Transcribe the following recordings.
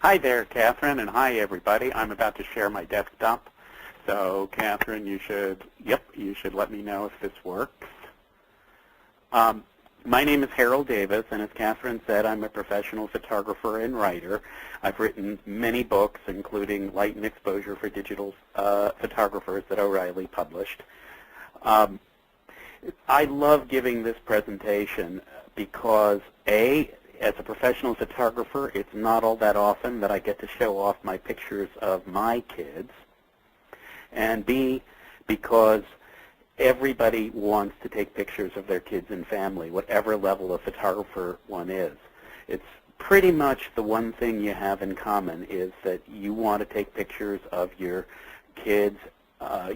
Hi there, Catherine, and hi, everybody. I'm about to share my desktop. So, Catherine, you should let me know if this works. My name is Harold Davis, and as Catherine said, I'm a professional photographer and writer. I've written many books, including Light and Exposure for Digital Photographers that O'Reilly published. I love giving this presentation because, A, as a professional photographer, it's not all that often that I get to show off my pictures of my kids, and B, because everybody wants to take pictures of their kids and family, whatever level of photographer one is. It's pretty much the one thing you have in common is that you want to take pictures of your kids,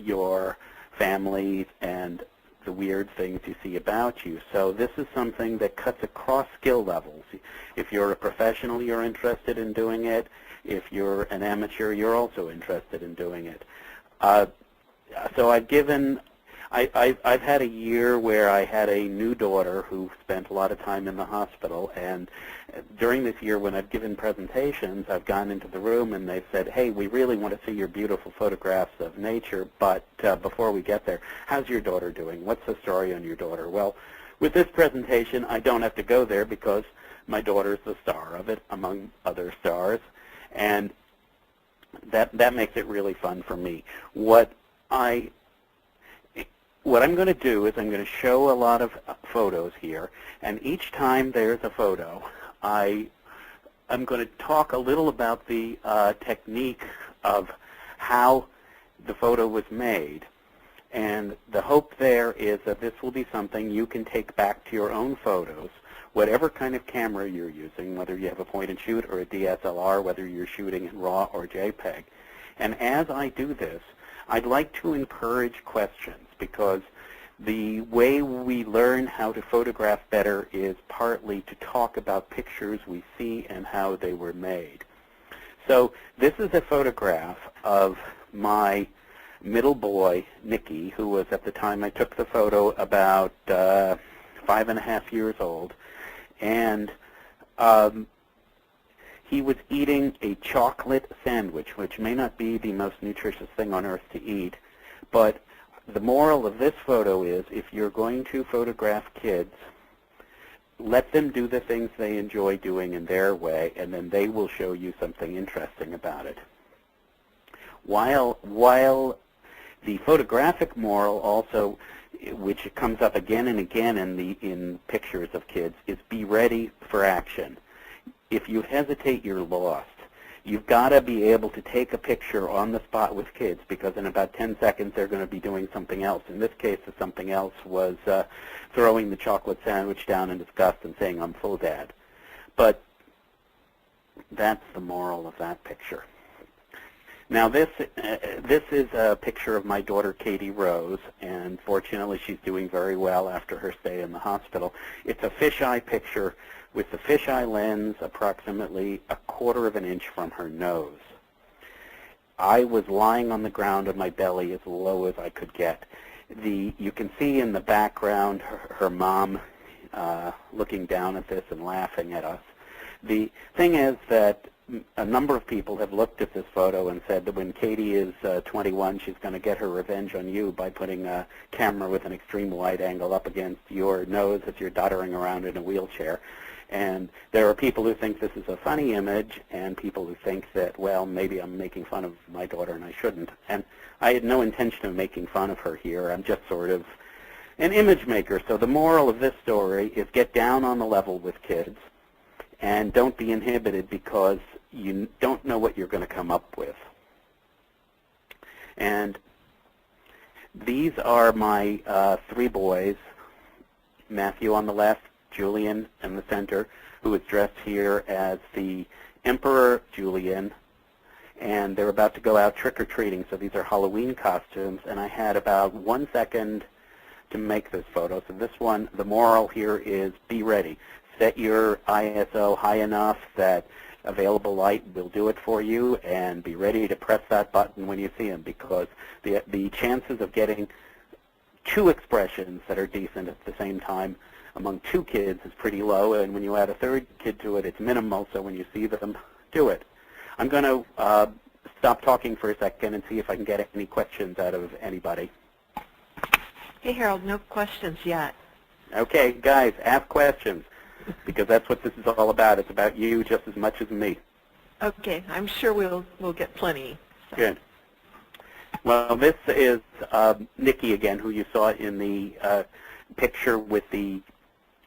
your families, and the weird things you see about you. So this is something that cuts across skill levels. If you're a professional, you're interested in doing it. If you're an amateur, you're also interested in doing it. So I've had a year where I had a new daughter who spent a lot of time in the hospital, and during this year when I've given presentations, I've gone into the room and they've said, hey, we really want to see your beautiful photographs of nature, but before we get there, how's your daughter doing? What's the story on your daughter? Well, with this presentation, I don't have to go there because my daughter's the star of it, among other stars, and that makes it really fun for me. What I'm going to do is I'm going to show a lot of photos here, and each time there's a photo, I'm going to talk a little about the technique of how the photo was made. And the hope there is that this will be something you can take back to your own photos, whatever kind of camera you're using, whether you have a point-and-shoot or a DSLR, whether you're shooting in RAW or JPEG. And as I do this, I'd like to encourage questions, because the way we learn how to photograph better is partly to talk about pictures we see and how they were made. So this is a photograph of my middle boy, Nicky, who was at the time I took the photo about 5.5 years old. And he was eating a chocolate sandwich, which may not be the most nutritious thing on earth to eat, but the moral of this photo is if you're going to photograph kids, let them do the things they enjoy doing in their way, and then they will show you something interesting about it. While the photographic moral also, which comes up again and again in pictures of kids, is be ready for action. If you hesitate, you're lost. You've got to be able to take a picture on the spot with kids, because in about 10 seconds they're going to be doing something else. In this case, the something else was throwing the chocolate sandwich down in disgust and saying, I'm full, Dad. But that's the moral of that picture. Now this is a picture of my daughter Katie Rose, and fortunately she's doing very well after her stay in the hospital. It's a fisheye picture with the fisheye lens approximately 1/4 of an inch from her nose. I was lying on the ground on my belly as low as I could get. You can see in the background her mom looking down at this and laughing at us. The thing is that a number of people have looked at this photo and said that when Katie is 21, she's going to get her revenge on you by putting a camera with an extreme wide angle up against your nose as you're doddering around in a wheelchair. And there are people who think this is a funny image, and people who think that, well, maybe I'm making fun of my daughter and I shouldn't. And I had no intention of making fun of her here. I'm just sort of an image maker. So the moral of this story is get down on the level with kids, and don't be inhibited because you don't know what you're going to come up with. And these are my 3 boys, Matthew on the left, Julian in the center, who is dressed here as the Emperor Julian, and they're about to go out trick-or-treating, so these are Halloween costumes, and I had about 1 second to make this photo. So this one, the moral here is be ready. Set your ISO high enough that available light will do it for you, and be ready to press that button when you see them, because the chances of getting 2 expressions that are decent at the same time among 2 kids is pretty low, and when you add a 3rd kid to it, it's minimal, so when you see them, do it. I'm going to stop talking for a second and see if I can get any questions out of anybody. Hey, Harold, no questions yet. Okay, guys, ask questions, because that's what this is all about. It's about you just as much as me. Okay, I'm sure we'll get plenty. So. Good. Well, this is Nikki again, who you saw in the picture with the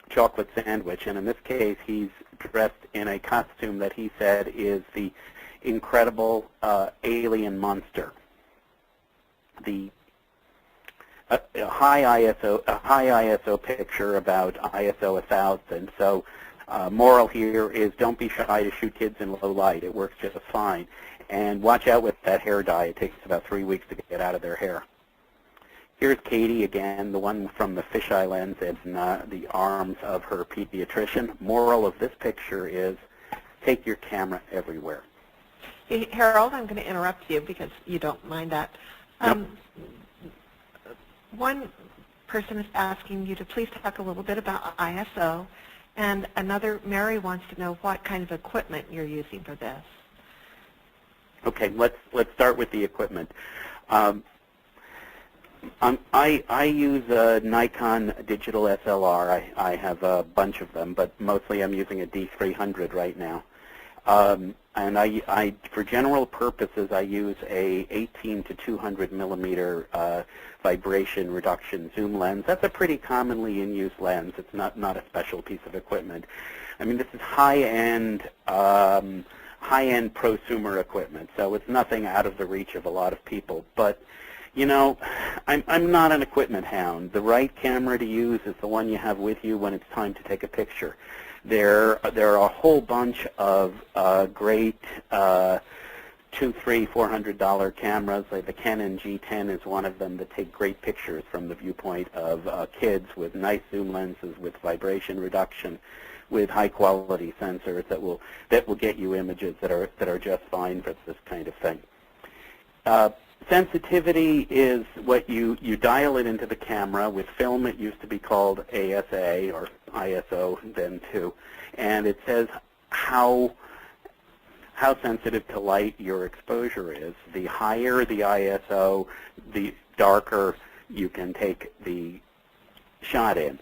chocolate sandwich, and in this case, he's dressed in a costume that he said is the incredible alien monster. The a high ISO picture about ISO 1000. So moral here is don't be shy to shoot kids in low light. It works just fine. And watch out with that hair dye. It takes about 3 weeks to get out of their hair. Here's Katie again, the one from the fisheye lens in the arms of her pediatrician. Moral of this picture is take your camera everywhere. Hey, Harold, I'm going to interrupt you because you don't mind that. Nope. One person is asking you to please talk a little bit about ISO, and another, Mary, wants to know what kind of equipment you're using for this. Okay, let's start with the equipment. I use a Nikon digital SLR. I have a bunch of them, but mostly I'm using a D300 right now. And I, for general purposes, I use a 18 to 200 millimeter vibration reduction zoom lens. That's a pretty commonly in use lens. It's not a special piece of equipment. I mean, this is high-end prosumer equipment, so it's nothing out of the reach of a lot of people. But you know, I'm not an equipment hound. The right camera to use is the one you have with you when it's time to take a picture. There are a whole bunch of great $200, $300, $400 cameras. Like the Canon G10 is one of them that take great pictures from the viewpoint of kids with nice zoom lenses, with vibration reduction, with high-quality sensors that will get you images that are just fine for this kind of thing. Sensitivity is what you dial it into the camera. With film, it used to be called ASA or ISO then too, and it says how sensitive to light your exposure is. The higher the ISO, the darker you can take the shot in.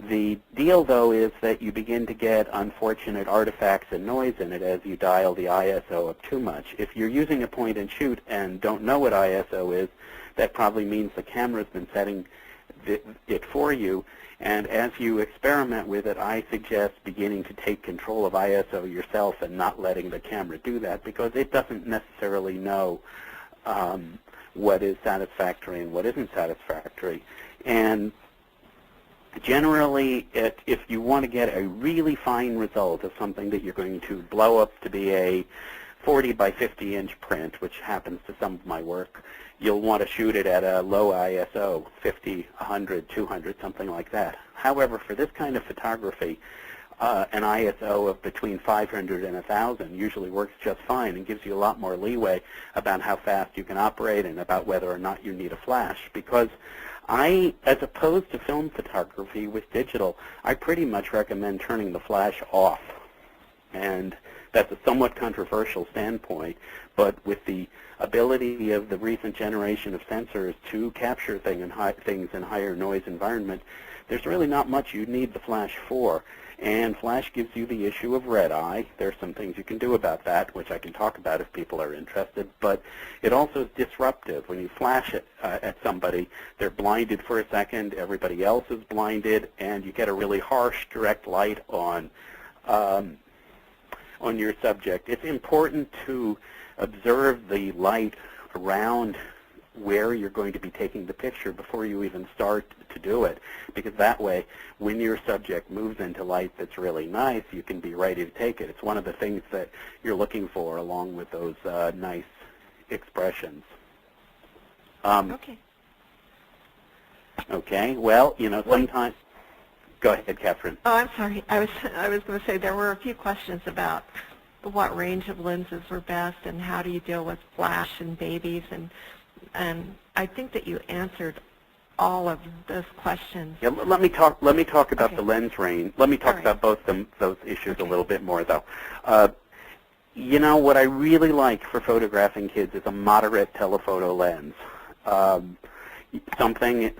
The deal, though, is that you begin to get unfortunate artifacts and noise in it as you dial the ISO up too much. If you're using a point and shoot and don't know what ISO is, that probably means the camera's been setting it for you. And as you experiment with it, I suggest beginning to take control of ISO yourself and not letting the camera do that, because it doesn't necessarily know what is satisfactory and what isn't satisfactory. And generally, if you want to get a really fine result of something that you're going to blow up to be a 40 by 50 inch print, which happens to some of my work, you'll want to shoot it at a low ISO, 50, 100, 200, something like that. However, for this kind of photography, an ISO of between 500 and 1,000 usually works just fine and gives you a lot more leeway about how fast you can operate and about whether or not you need a flash, because as opposed to film photography with digital, I pretty much recommend turning the flash off. And that's a somewhat controversial standpoint, but with the ability of the recent generation of sensors to capture things in higher noise environment, there's really not much you need the flash for. And flash gives you the issue of red eye. There's some things you can do about that, which I can talk about if people are interested. But it also is disruptive. When you flash it at somebody, they're blinded for a second, everybody else is blinded, and you get a really harsh, direct light on your subject. It's important to observe the light around where you're going to be taking the picture before you even start to do it, because that way, when your subject moves into light that's really nice, you can be ready to take it. It's one of the things that you're looking for along with those nice expressions. Okay. Okay, well, you know, sometimes... Go ahead, Catherine. Oh, I'm sorry. I was going to say there were a few questions about what range of lenses were best and how do you deal with flash and babies, and I think that you answered all of those questions. Yeah, let me talk about Okay. the lens range. Let me talk about both those issues a little bit more, though. You know, what I really like for photographing kids is a moderate telephoto lens. Something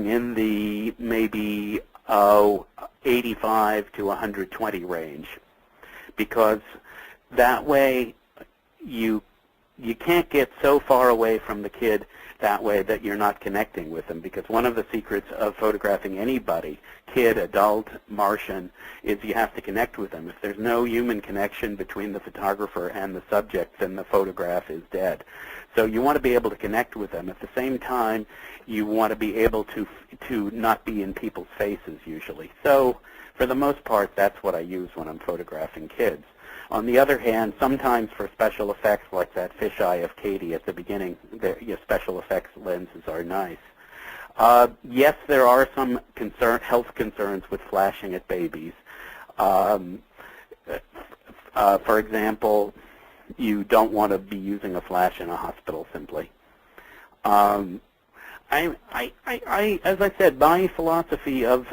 in the maybe 85 to 120 range, because that way you can't get so far away from the kid that way that you're not connecting with them, because one of the secrets of photographing anybody, kid, adult, Martian, is you have to connect with them. If there's no human connection between the photographer and the subject, then the photograph is dead. So you want to be able to connect with them. At the same time, you want to be able to not be in people's faces usually. So for the most part, that's what I use when I'm photographing kids. On the other hand, sometimes for special effects like that fisheye of Katie at the beginning, special effects lenses are nice. Yes, there are some health concerns with flashing at babies. For example, you don't want to be using a flash in a hospital simply. As I said, my philosophy of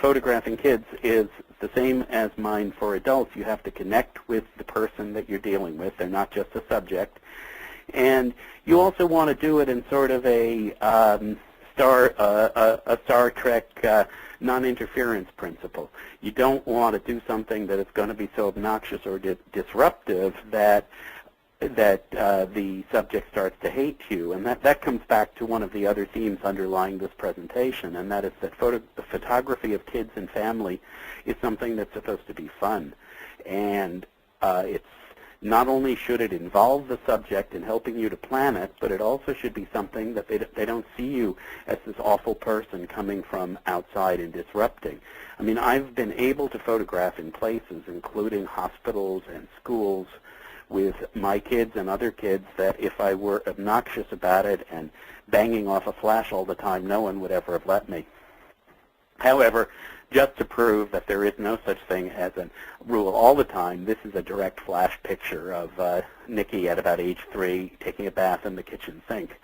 photographing kids is the same as mine for adults. You have to connect with the person that you're dealing with. They're not just a subject. And you also want to do it in sort of a Star Trek non-interference principle. You don't want to do something that is going to be so obnoxious or disruptive that the subject starts to hate you. And that comes back to one of the other themes underlying this presentation, and that is that the photography of kids and family is something that's supposed to be fun. And it's not only should it involve the subject in helping you to plan it, but it also should be something that they don't see you as this awful person coming from outside and disrupting. I mean, I've been able to photograph in places, including hospitals and schools, with my kids and other kids that if I were obnoxious about it and banging off a flash all the time, no one would ever have let me. However, just to prove that there is no such thing as a rule all the time, this is a direct flash picture of Nikki at about age 3 taking a bath in the kitchen sink.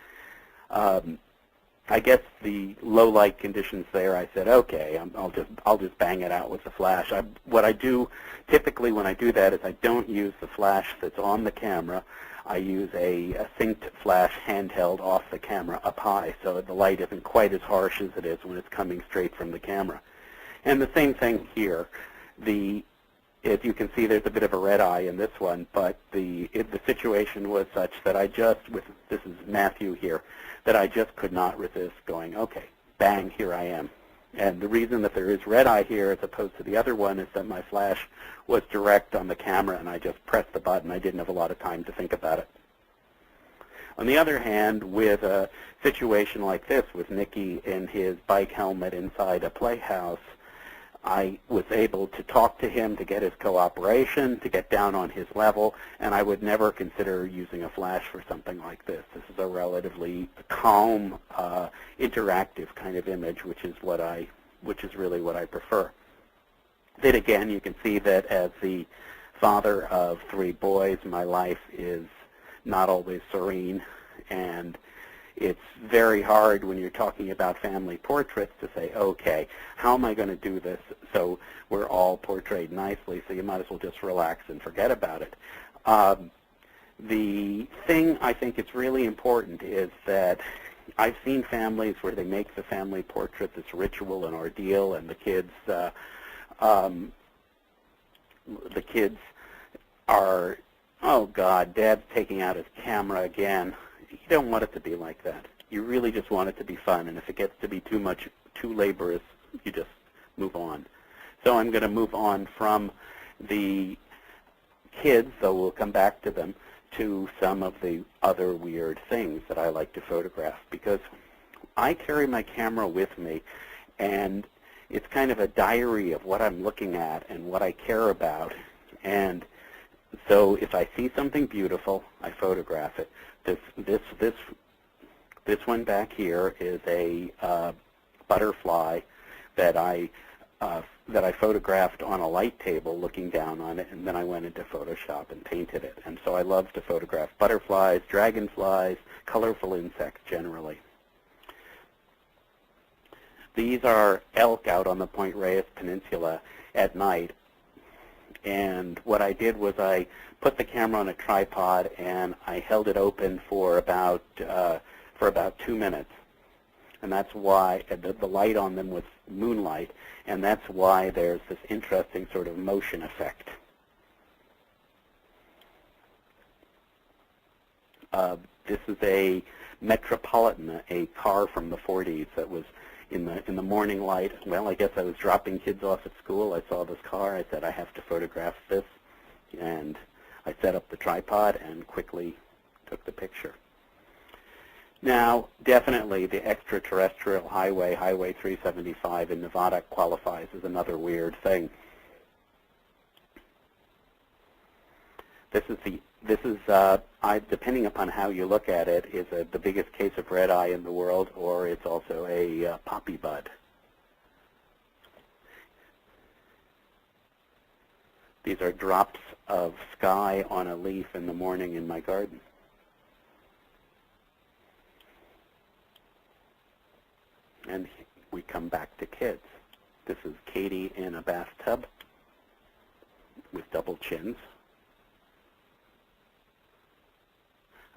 I guess the low light conditions there, I said, okay, I'll just bang it out with the flash. What I do typically when I do that is I don't use the flash that's on the camera. I use a synced flash handheld off the camera up high, so the light isn't quite as harsh as it is when it's coming straight from the camera. And the same thing here. As you can see, there's a bit of a red eye in this one, but the situation was such that this is Matthew here, that I just could not resist going, okay, bang, here I am. And the reason that there is red eye here as opposed to the other one is that my flash was direct on the camera and I just pressed the button. I didn't have a lot of time to think about it. On the other hand, with a situation like this, with Nicky in his bike helmet inside a playhouse, I was able to talk to him, to get his cooperation, to get down on his level, and I would never consider using a flash for something like this. This is a relatively calm, interactive kind of image, which is really what I prefer. Then again, you can see that as the father of 3 boys, my life is not always serene, and it's very hard when you're talking about family portraits to say, okay, how am I going to do this so we're all portrayed nicely, so you might as well just relax and forget about it. The thing I think is really important is that I've seen families where they make the family portrait this ritual and ordeal, and the kids are, oh God, Dad's taking out his camera again. You don't want it to be like that. You really just want it to be fun, and if it gets to be too laborious, you just move on. So I'm going to move on from the kids, though we'll come back to them, to some of the other weird things that I like to photograph, because I carry my camera with me, and it's kind of a diary of what I'm looking at and what I care about. And so if I see something beautiful, I photograph it. This one back here is a butterfly that I photographed on a light table looking down on it, and then I went into Photoshop and painted it. And so I love to photograph butterflies, dragonflies, colorful insects generally. These are elk out on the Point Reyes Peninsula at night. And what I did was I put the camera on a tripod and I held it open for about 2 minutes. And that's why the light on them was moonlight, and that's why there's this interesting sort of motion effect. This is a Metropolitan, a car from the 40s that was in the morning light. Well, I guess I was dropping kids off at school. I saw this car. I said, I have to photograph this. And I set up the tripod and quickly took the picture. Now, definitely the extraterrestrial highway, Highway 375 in Nevada, qualifies as another weird thing. This is depending upon how you look at it, is the biggest case of red eye in the world, or it's also a poppy bud. These are drops of sky on a leaf in the morning in my garden. And we come back to kids. This is Katie in a bathtub with double chins.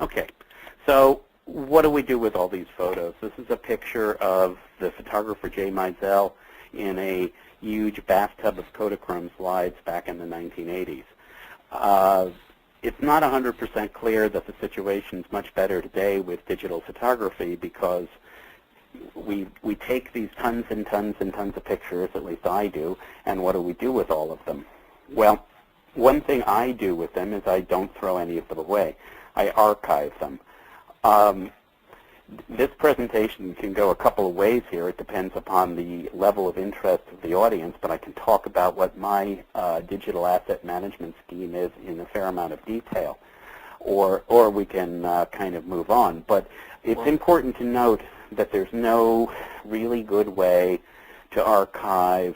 Okay, so what do we do with all these photos? This is a picture of the photographer Jay Mizell in a huge bathtub of Kodachrome slides back in the 1980s. It's not 100% clear that the situation's much better today with digital photography, because we take these tons and tons and tons of pictures, at least I do, and what do we do with all of them? Well, one thing I do with them is I don't throw any of them away. I archive them. This presentation can go a couple of ways here. It depends upon the level of interest of the audience, but I can talk about what my digital asset management scheme is in a fair amount of detail, or we can kind of move on. But it's important to note that there's no really good way to archive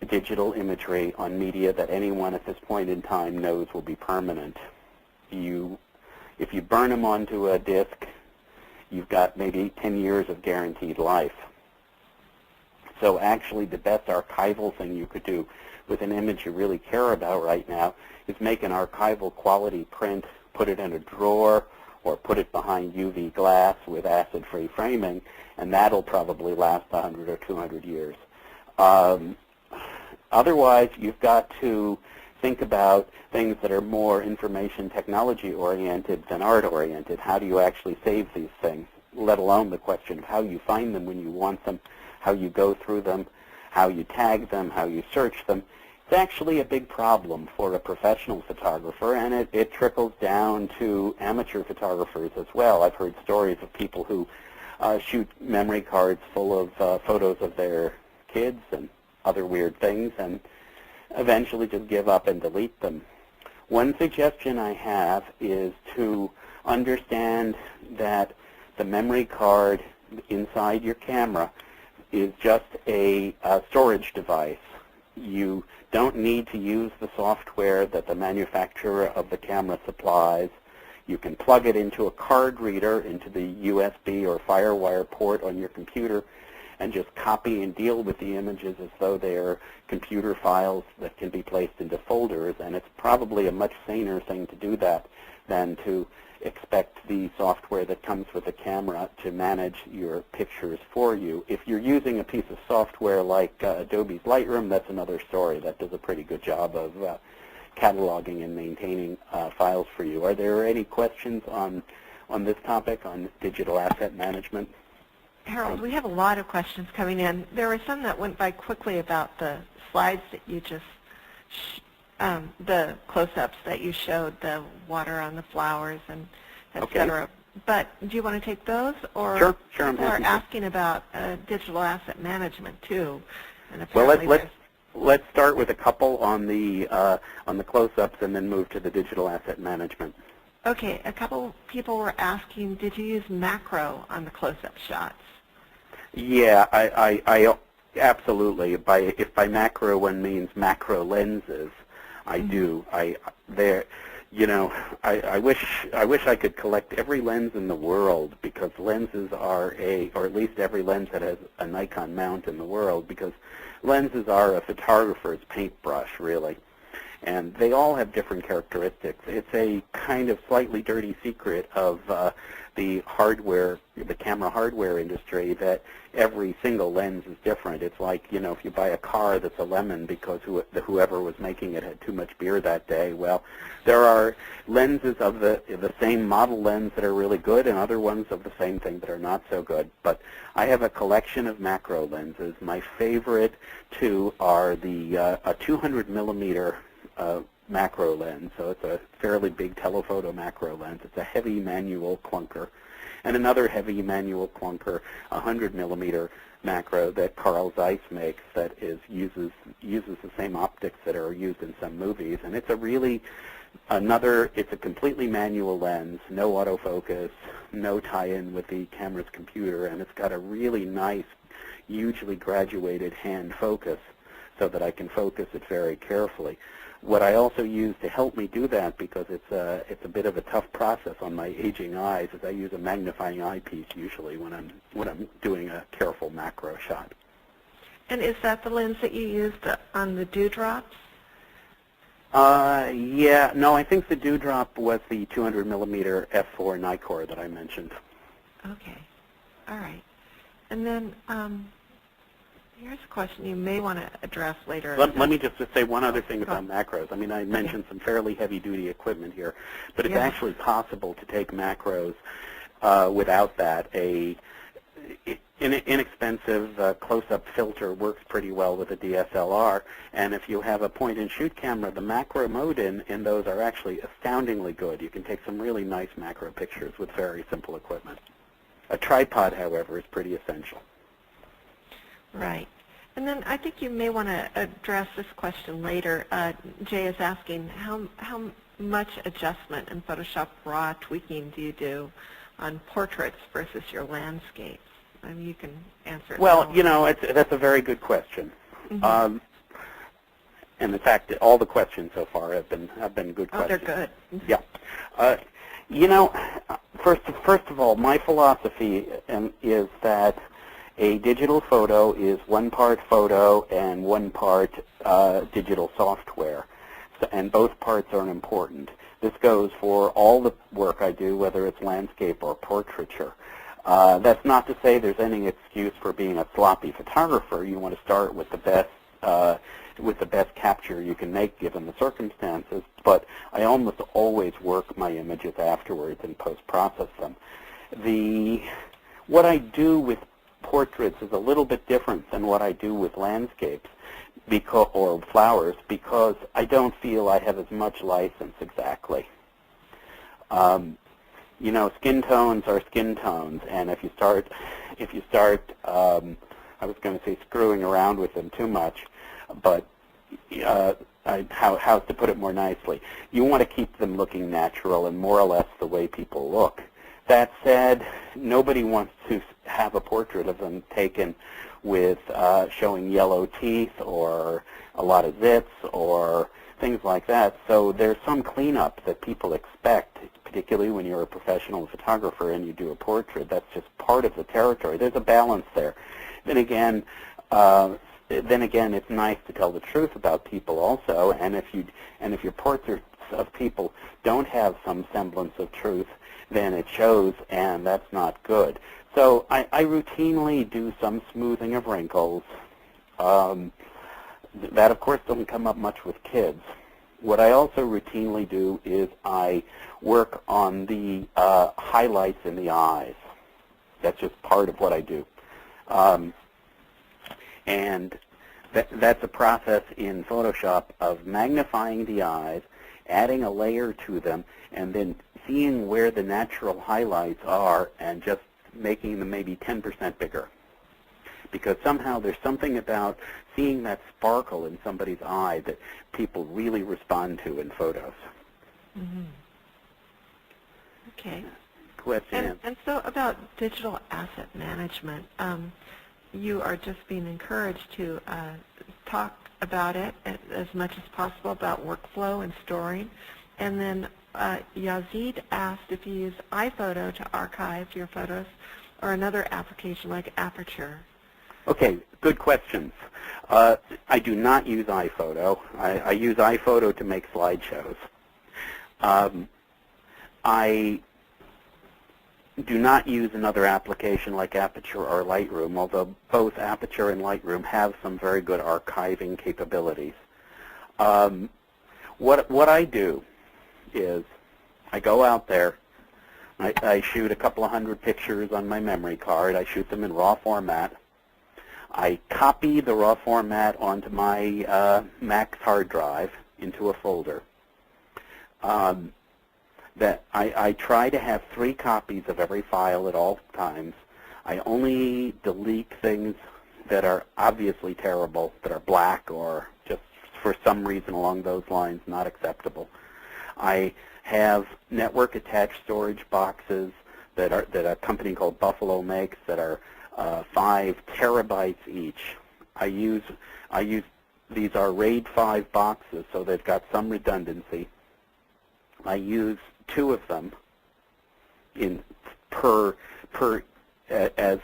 digital imagery on media that anyone at this point in time knows will be permanent. If you burn them onto a disk, you've got maybe 10 years of guaranteed life. So actually the best archival thing you could do with an image you really care about right now is make an archival quality print, put it in a drawer, or put it behind UV glass with acid-free framing, and that'll probably last 100 or 200 years. Otherwise, you've got to think about things that are more information technology oriented than art oriented. How do you actually save these things, let alone the question of how you find them when you want them, how you go through them, how you tag them, how you search them. It's actually a big problem for a professional photographer, and it trickles down to amateur photographers as well. I've heard stories of people who shoot memory cards full of photos of their kids and other weird things, and eventually just give up and delete them. One suggestion I have is to understand that the memory card inside your camera is just a storage device. You don't need to use the software that the manufacturer of the camera supplies. You can plug it into a card reader, into the USB or FireWire port on your computer, and just copy and deal with the images as though they're computer files that can be placed into folders. And it's probably a much saner thing to do that than to expect the software that comes with the camera to manage your pictures for you. If you're using a piece of software like Adobe's Lightroom, that's another story. That does a pretty good job of cataloging and maintaining files for you. Are there any questions on this topic, on digital asset management? Harold, we have a lot of questions coming in. There were some that went by quickly about the slides that you just, the close-ups that you showed, the water on the flowers and et cetera. But do you want to take those? Or sure, people are asking about digital asset management too. And well, let's start with a couple on the close-ups and then move to the digital asset management. Okay, a couple people were asking, did you use macro on the close-up shots? Yeah, I absolutely. If by macro one means macro lenses, I do. I wish I could collect every lens in the world, because lenses are or at least every lens that has a Nikon mount in the world, because lenses are a photographer's paintbrush, really. and they all have different characteristics. It's a kind of slightly dirty secret of the camera hardware industry, that every single lens is different. It's like, if you buy a car that's a lemon because whoever was making it had too much beer that day. Well, there are lenses of the same model lens that are really good, and other ones of the same thing that are not so good. But I have a collection of macro lenses. My favorite two are a 200 millimeter macro lens, so it's a fairly big telephoto macro lens. It's a heavy manual clunker, and another heavy manual clunker, 100 millimeter macro that Carl Zeiss makes, that uses the same optics that are used in some movies, and it's a completely manual lens, no autofocus, no tie-in with the camera's computer, and it's got a really nice, hugely graduated hand focus so that I can focus it very carefully. What I also use to help me do that, because it's a bit of a tough process on my aging eyes, is I use a magnifying eyepiece usually when I'm doing a careful macro shot. And is that the lens that you used on the dewdrops? Yeah, no, I think the dewdrop was the 200 millimeter f4 Nikkor that I mentioned. Okay, all right. And then here's a question you may want to address later. Let me just say one other thing about macros. I mean, I mentioned some fairly heavy-duty equipment here, but it's actually possible to take macros without that. An inexpensive close-up filter works pretty well with a DSLR, and if you have a point-and-shoot camera, the macro mode in those are actually astoundingly good. You can take some really nice macro pictures with very simple equipment. A tripod, however, is pretty essential. Right. And then I think you may want to address this question later. Jay is asking, how much adjustment in Photoshop RAW tweaking do you do on portraits versus your landscapes? I mean, you can answer it. Well, that's a very good question. Mm-hmm. And in fact, all the questions so far have been good questions. Oh, they're good. Mm-hmm. Yeah. First of all, my philosophy is that a digital photo is one part photo and one part digital software, and both parts are important. This goes for all the work I do, whether it's landscape or portraiture. That's not to say there's any excuse for being a sloppy photographer. You want to start with the best capture you can make given the circumstances, but I almost always work my images afterwards and post-process them. What I do with portraits is a little bit different than what I do with landscapes or flowers, because I don't feel I have as much license exactly. Skin tones are skin tones, and if you start I was going to say screwing around with them too much, but how to put it more nicely, you want to keep them looking natural and more or less the way people look. That said, nobody wants to have a portrait of them taken with showing yellow teeth or a lot of zits or things like that. So there's some cleanup that people expect, particularly when you're a professional photographer and you do a portrait. That's just part of the territory. There's a balance there. Then again, it's nice to tell the truth about people also. And if your portraits of people don't have some semblance of truth, then it shows, and that's not good. So I routinely do some smoothing of wrinkles. That, of course, doesn't come up much with kids. What I also routinely do is I work on the highlights in the eyes. That's just part of what I do. And that's a process in Photoshop of magnifying the eyes, adding a layer to them, and then seeing where the natural highlights are and just making them maybe 10% bigger. Because somehow there's something about seeing that sparkle in somebody's eye that people really respond to in photos. Mm-hmm. Okay. Question. And so about digital asset management, you are just being encouraged to talk about it as much as possible, about workflow and storing. And then Yazid asked if you use iPhoto to archive your photos or another application like Aperture. Okay, good questions. I do not use iPhoto. I use iPhoto to make slideshows. I do not use another application like Aperture or Lightroom, although both Aperture and Lightroom have some very good archiving capabilities. What I do is I go out there, I shoot a couple of hundred pictures on my memory card. I shoot them in RAW format. I copy the RAW format onto my Mac's hard drive into a folder. That I try to have 3 copies of every file at all times. I only delete things that are obviously terrible, that are black or just for some reason along those lines not acceptable. I have network attached storage boxes that a company called Buffalo makes that are 5 terabytes each. These are RAID 5 boxes, so they've got some redundancy. I use 2 of them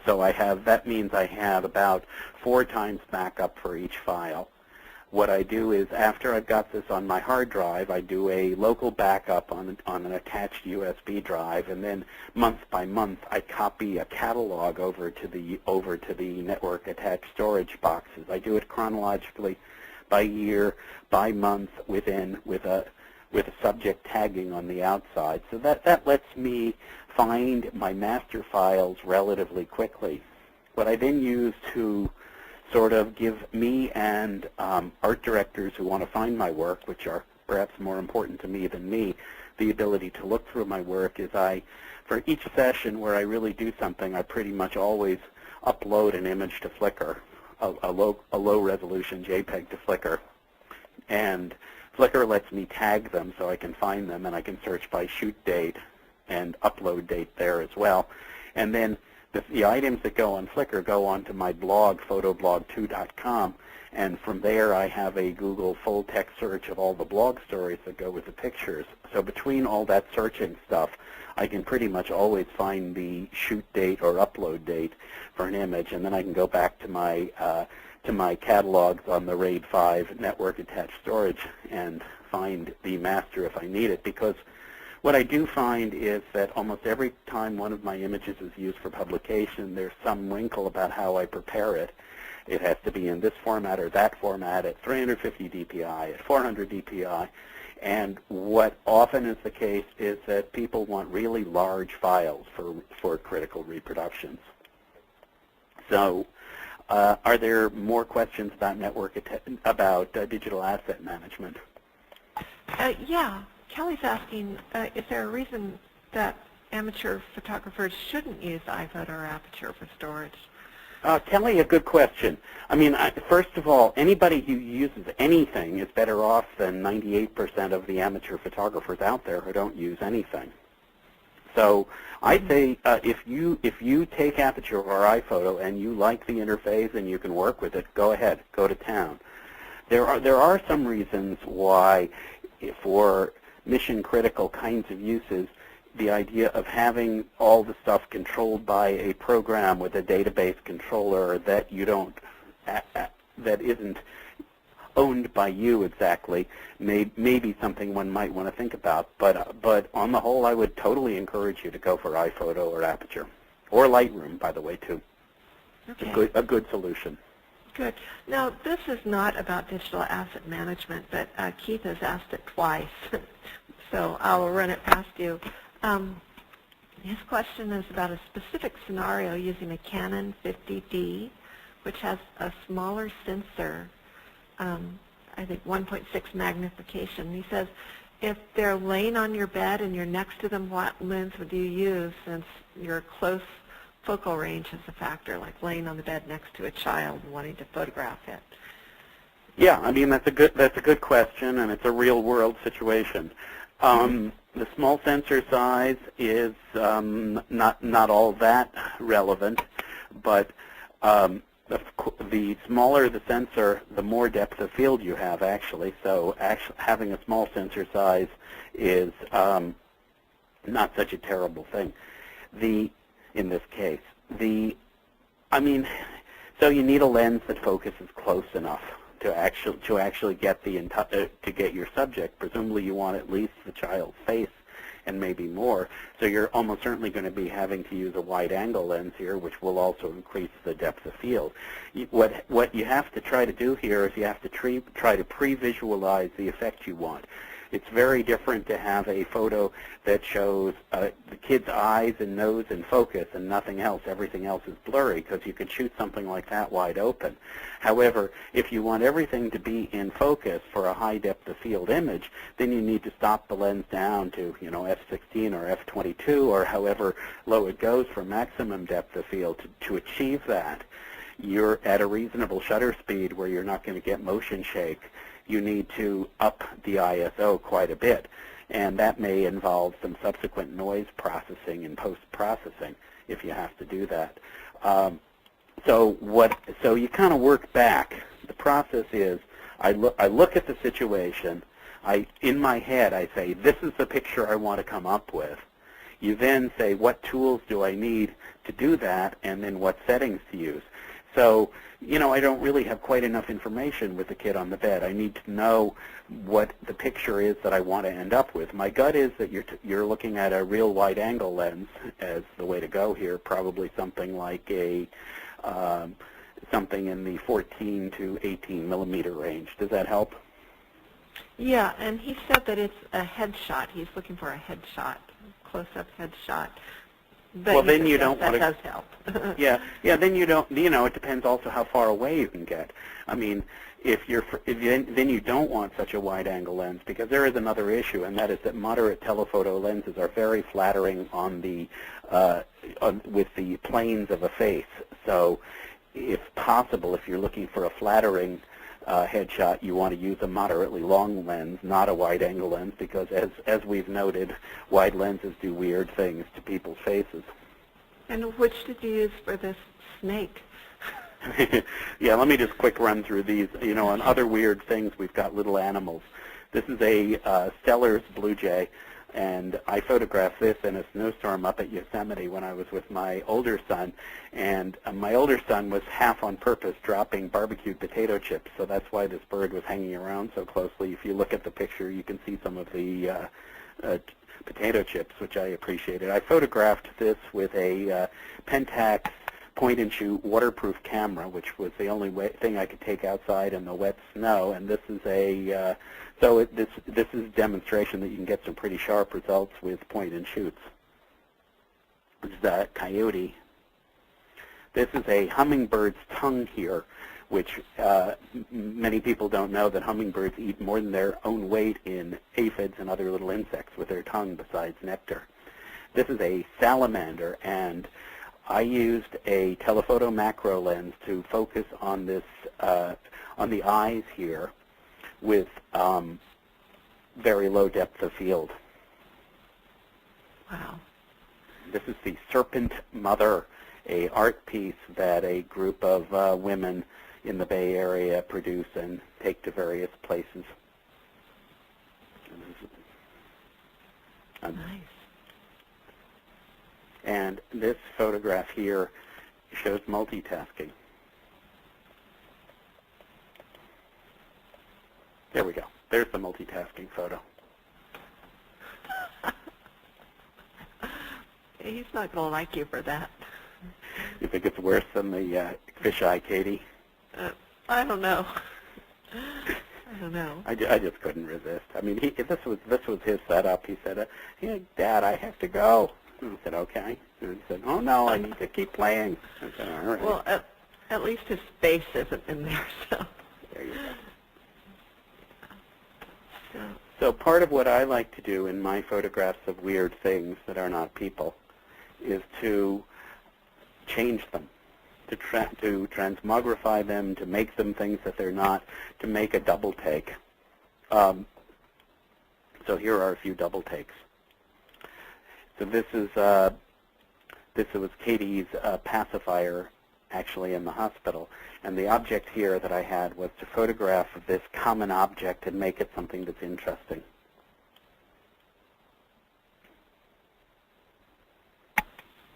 so I have, that means I have about 4 times backup for each file. What I do is after I've got this on my hard drive, I do a local backup on an attached USB drive, and then month by month I copy a catalog over to the network attached storage boxes. I do it chronologically by year, by month, with a subject tagging on the outside. So that lets me find my master files relatively quickly. What I then use to sort of give me and art directors who want to find my work, which are perhaps more important to me than me, the ability to look through my work is for each session where I really do something, I pretty much always upload an image to Flickr, a low resolution JPEG to Flickr. And Flickr lets me tag them so I can find them, and I can search by shoot date and upload date there as well. And then the items that go on Flickr go onto my blog, photoblog2.com, and from there I have a Google full text search of all the blog stories that go with the pictures. So between all that searching stuff, I can pretty much always find the shoot date or upload date for an image, and then I can go back to my catalogs on the RAID 5 network attached storage and find the master if I need it, because what I do find is that almost every time one of my images is used for publication, there's some wrinkle about how I prepare it. It has to be in this format or that format at 350 dpi, at 400 dpi. And what often is the case is that people want really large files for critical reproductions. So are there more questions about digital asset management? Yeah. Kelly's asking, is there a reason that amateur photographers shouldn't use iPhoto or Aperture for storage? Kelly, a good question. I mean, first of all, anybody who uses anything is better off than 98% of the amateur photographers out there who don't use anything. So I say if you take Aperture or iPhoto and you like the interface and you can work with it, go ahead, go to town. There are some reasons why, for mission-critical kinds of uses, the idea of having all the stuff controlled by a program with a database controller that that isn't owned by you exactly may be something one might want to think about. But on the whole, I would totally encourage you to go for iPhoto or Aperture, or Lightroom, by the way, too. Okay. A good solution. Good. Now, this is not about digital asset management, but Keith has asked it twice, so I'll run it past you. His question is about a specific scenario using a Canon 50D, which has a smaller sensor, I think 1.6 magnification. He says, if they're laying on your bed and you're next to them, what lens would you use, since your close focal range is a factor, like laying on the bed next to a child and wanting to photograph it? Yeah, I mean, that's a good question, and it's a real-world situation. The small sensor size is not all that relevant, but the smaller the sensor, the more depth of field you have, actually. So having a small sensor size is not such a terrible thing. In this case, I mean, So you need a lens that focuses close enough to actually get to get your subject. Presumably you want at least the child's face and maybe more. So you're almost certainly going to be having to use a wide-angle lens here, which will also increase the depth of field. What you have to try to do here is you have to try to pre-visualize the effect you want. It's very different to have a photo that shows the kid's eyes and nose in focus and nothing else. Everything else is blurry, because you could shoot something like that wide open. However, if you want everything to be in focus for a high depth of field image, then you need to stop the lens down to, f16 or f22 or however low it goes for maximum depth of field. To achieve that, you're at a reasonable shutter speed where you're not going to get motion shake. You need to up the ISO quite a bit, and that may involve some subsequent noise processing and post-processing if you have to do that. So you kind of work back. The process is I look at the situation. In my head, I say, this is the picture I want to come up with. You then say, what tools do I need to do that, and then what settings to use. So, I don't really have quite enough information with the kid on the bed. I need to know what the picture is that I want to end up with. My gut is that you're looking at a real wide-angle lens as the way to go here, probably something like something in the 14 to 18 millimeter range. Does that help? Yeah, and he said that it's a headshot. He's looking for a headshot, close-up headshot. But well, then you don't want to. That does help. yeah. Then you don't. It depends also how far away you can get. I mean, then you don't want such a wide-angle lens, because there is another issue, and that is that moderate telephoto lenses are very flattering on the with the planes of a face. So, if possible, if you're looking for a flattering headshot, you want to use a moderately long lens, not a wide-angle lens, because as we've noted, wide lenses do weird things to people's faces. And which did you use for this snake? Yeah, let me just quick run through these. On other weird things, we've got little animals. This is a Steller's blue jay, and I photographed this in a snowstorm up at Yosemite when I was with my older son, and my older son was half on purpose dropping barbecued potato chips, so that's why this bird was hanging around so closely. If you look at the picture, you can see some of the potato chips, which I appreciated. I photographed this with a Pentax point-and-shoot waterproof camera, which was the only thing I could take outside in the wet snow, and this is this is a demonstration that you can get some pretty sharp results with point-and-shoots. This is a coyote. This is a hummingbird's tongue here, which many people don't know that hummingbirds eat more than their own weight in aphids and other little insects with their tongue besides nectar. This is a salamander, and I used a telephoto macro lens to focus on this, on the eyes here with very low depth of field. Wow. This is the Serpent Mother, a art piece that a group of women in the Bay Area produce and take to various places. Nice. And this photograph here shows multitasking. There we go. There's the multitasking photo. He's not going to like you for that. You think it's worse than the fisheye Katie? I don't know. I don't know. I just couldn't resist. I mean, this was his setup. He said, Dad, I have to go. And I said, okay. And he said, oh, no, I need to keep playing. I said, all right. Well, at least his face isn't in there, so. There you go. So part of what I like to do in my photographs of weird things that are not people is to change them, to transmogrify them, to make them things that they're not, to make a double take. So here are a few double takes. So this was Katie's pacifier, actually in the hospital, and the object here that I had was to photograph this common object and make it something that's interesting.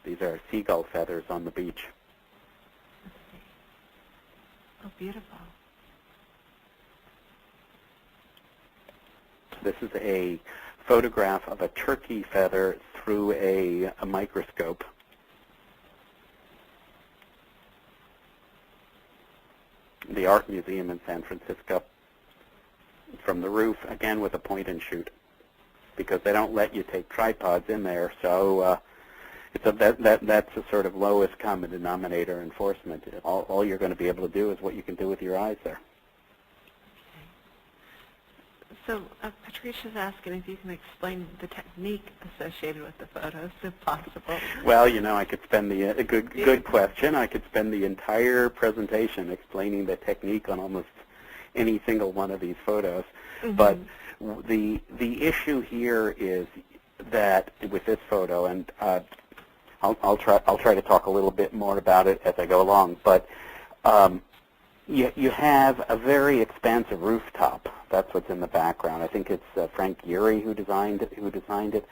These are seagull feathers on the beach. beautiful. This is a photograph of a turkey feather through a microscope. The Art Museum in San Francisco, from the roof, again with a point and shoot, because they don't let you take tripods in there, so that's the sort of lowest common denominator enforcement. All you're going to be able to do is what you can do with your eyes there. So Patricia's asking if you can explain the technique associated with the photos, if possible. Well, you know, I could spend a good question. I could spend the entire presentation explaining the technique on almost any single one of these photos. Mm-hmm. But the issue here is that with this photo, and I'll try to talk a little bit more about it as I go along. But you have a very expansive rooftop. That's what's in the background. I think it's Frank Gehry who designed it.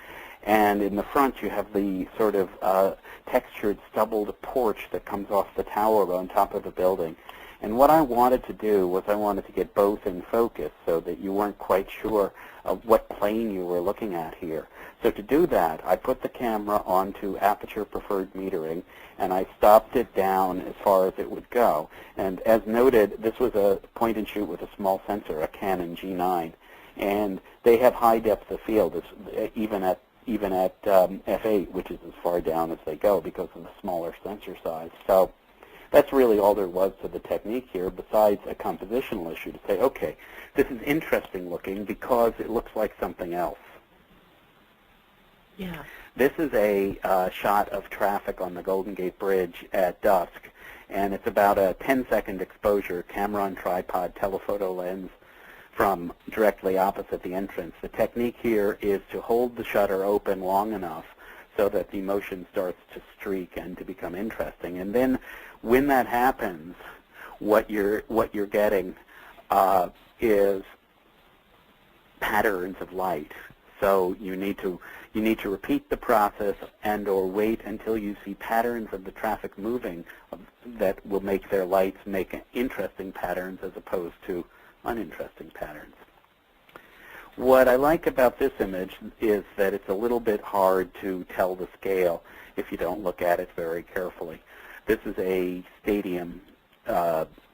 And in the front, you have the sort of textured, stubbled porch that comes off the tower on top of the building. And what I wanted to do was I wanted to get both in focus so that you weren't quite sure of what plane you were looking at here. So to do that, I put the camera onto aperture preferred metering, and I stopped it down as far as it would go. And as noted, this was a point and shoot with a small sensor, a Canon G9, and they have high depth of field, even at f8, which is as far down as they go because of the smaller sensor size. So that's really all there was to the technique here, besides a compositional issue to say, okay, this is interesting looking because it looks like something else. Yeah. This is a shot of traffic on the Golden Gate Bridge at dusk, and it's about a 10-second exposure, camera on tripod, telephoto lens from directly opposite the entrance. The technique here is to hold the shutter open long enough so that the motion starts to streak and to become interesting. And then when that happens, what you're getting is patterns of light. So you need to repeat the process and/or wait until you see patterns of the traffic moving that will make their lights make interesting patterns as opposed to uninteresting patterns. What I like about this image is that it's a little bit hard to tell the scale if you don't look at it very carefully. This is a stadium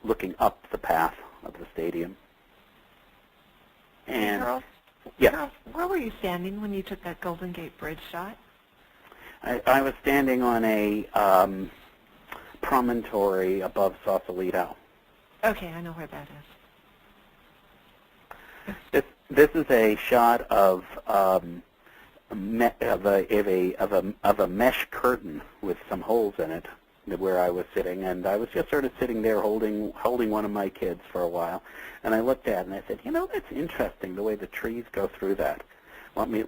looking up the path of the stadium. And Charles, yeah. Charles, where were you standing when you took that Golden Gate Bridge shot? I was standing on a promontory above Sausalito. Okay, I know where that is. This is a shot of a mesh curtain with some holes in it where I was sitting, and I was just sort of sitting there holding one of my kids for a while, and I looked at it and I said, you know, that's interesting the way the trees go through that. Let me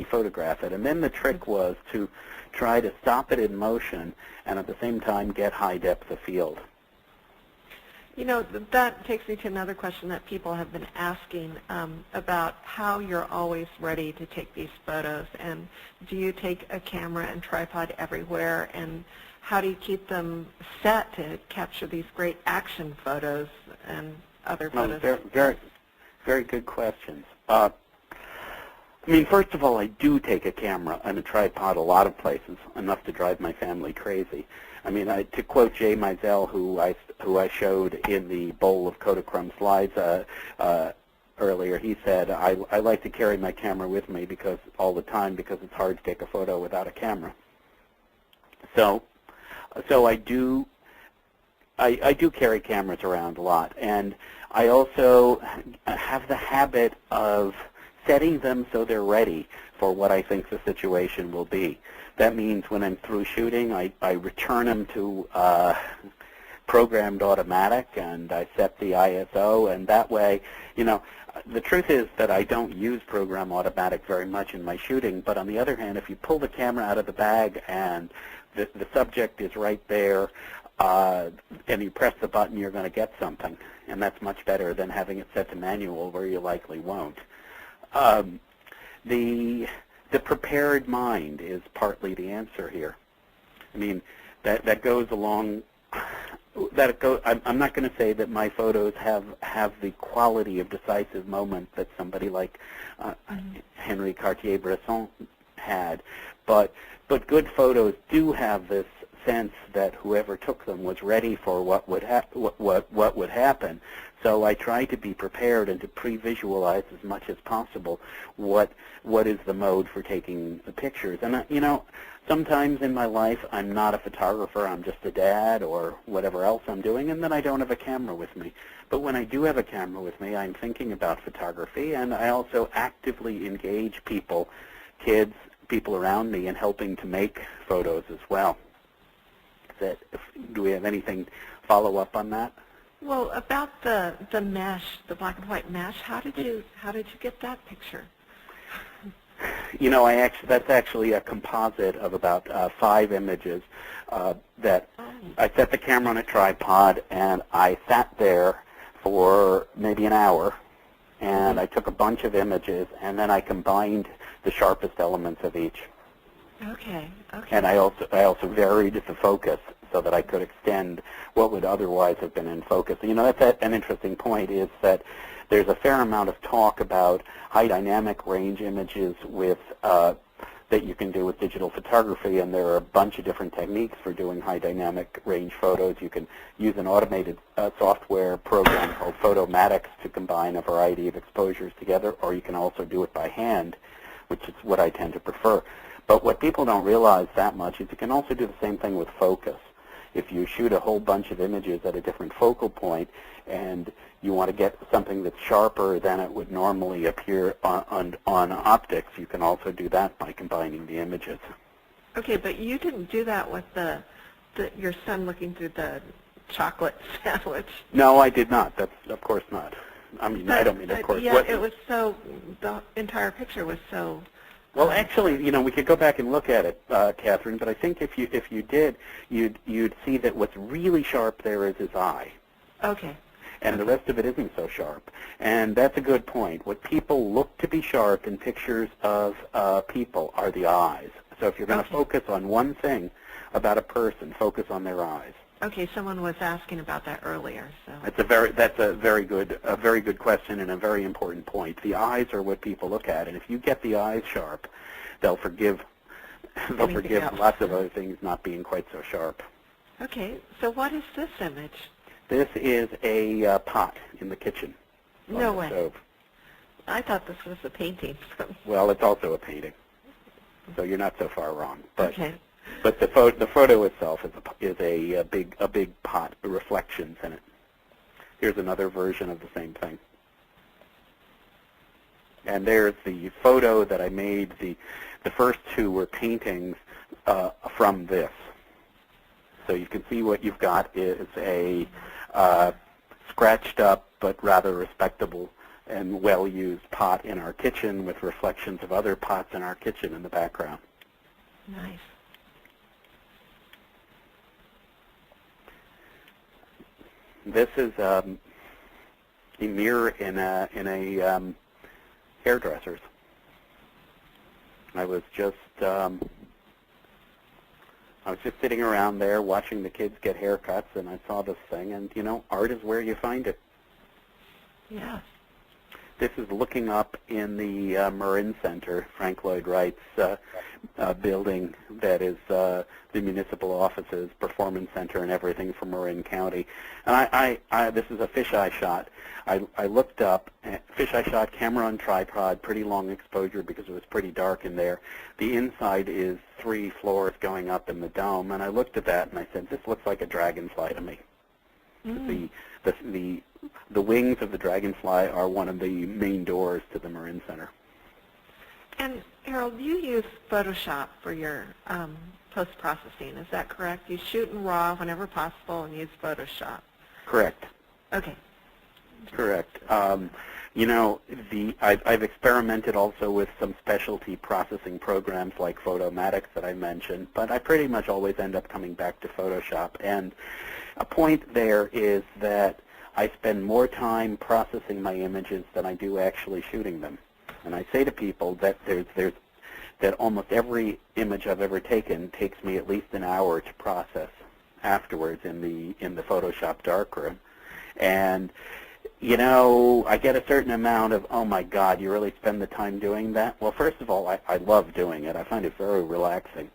photograph it. And then the trick was to try to stop it in motion and at the same time get high depth of field. You know, that takes me to another question that people have been asking about how you're always ready to take these photos. And do you take a camera and tripod everywhere? And how do you keep them set to capture these great action photos and other photos? Very, very good questions. I mean, first of all, I do take a camera and a tripod a lot of places, enough to drive my family crazy. I mean, to quote Jay Mizell, who I showed in the bowl of Kodachrome slides earlier, he said, I like to carry my camera with me all the time because it's hard to take a photo without a camera. So I do carry cameras around a lot, and I also have the habit of setting them so they're ready for what I think the situation will be. That means when I'm through shooting, I return them to programmed automatic, and I set the ISO, and that way, you know, the truth is that I don't use program automatic very much in my shooting, but on the other hand, if you pull the camera out of the bag and the subject is right there, and you press the button, you're going to get something, and that's much better than having it set to manual where you likely won't. The prepared mind is partly the answer here. I mean, that goes along I'm not going to say that my photos have the quality of decisive moment that somebody like Henri Cartier-Bresson had, but good photos do have this sense that whoever took them was ready for what would happen. So I try to be prepared and to pre-visualize as much as possible what is the mode for taking the pictures. And sometimes in my life I'm not a photographer, I'm just a dad or whatever else I'm doing, and then I don't have a camera with me. But when I do have a camera with me, I'm thinking about photography, and I also actively engage people, kids, people around me, in helping to make photos as well. Do we have anything follow up on that? Well, about the mesh, the black and white mesh, how did you get that picture? That's actually a composite of about 5 images that I set the camera on a tripod, and I sat there for maybe an hour, and I took a bunch of images, and then I combined the sharpest elements of each. Okay. And I also varied the focus so that I could extend what would otherwise have been in focus. That's an interesting point, is that there's a fair amount of talk about high dynamic range images with that you can do with digital photography, and there are a bunch of different techniques for doing high dynamic range photos. You can use an automated software program called Photomatics to combine a variety of exposures together, or you can also do it by hand, which is what I tend to prefer. But what people don't realize that much is you can also do the same thing with focus. If you shoot a whole bunch of images at a different focal point and you want to get something that's sharper than it would normally appear on optics, you can also do that by combining the images. Okay, but you didn't do that with your son looking through the chocolate sandwich. No, I did not. That's of course not. I don't mean of course. Yeah, it was the entire picture was so... Well, actually, we could go back and look at it, Catherine. But I think if you did, you'd see that what's really sharp there is his eye. Okay. And the rest of it isn't so sharp. And that's a good point. What people look to be sharp in pictures of people are the eyes. So if you're going to focus on one thing about a person, focus on their eyes. Okay, someone was asking about that earlier. So that's a very good question and a very important point. The eyes are what people look at, and if you get the eyes sharp, they'll forgive lots of other things not being quite so sharp. Okay, so what is this image? This is a pot in the kitchen. No way. Stove. I thought this was a painting. Well, it's also a painting, so you're not so far wrong. But okay. But the photo itself is a big pot of reflections in it. Here's another version of the same thing. And there's the photo that I made. The first 2 were paintings from this. So you can see what you've got is a scratched up but rather respectable and well-used pot in our kitchen with reflections of other pots in our kitchen in the background. Nice. This is a mirror in a hairdresser's. I was just sitting around there watching the kids get haircuts, and I saw this thing, and art is where you find it. Yeah. This is looking up in the Marin Center, Frank Lloyd Wright's building that is the municipal offices, performance center, and everything for Marin County. And this is a fisheye shot. I looked up, fisheye shot, camera on tripod, pretty long exposure because it was pretty dark in there. The inside is 3 floors going up in the dome, and I looked at that and I said, this looks like a dragonfly to me. Mm. The wings of the dragonfly are one of the main doors to the Marin Center. And Harold, you use Photoshop for your post-processing. Is that correct? You shoot in RAW whenever possible and use Photoshop. Correct. Okay. Correct. I've experimented also with some specialty processing programs like Photomatics that I mentioned, but I pretty much always end up coming back to Photoshop. And a point there is that I spend more time processing my images than I do actually shooting them. And I say to people that that almost every image I've ever taken takes me at least an hour to process. afterwards in the Photoshop darkroom. And you know, I get a certain amount of, oh my God, you really spend the time doing that? Well, first of all, I love doing it. I find it very relaxing.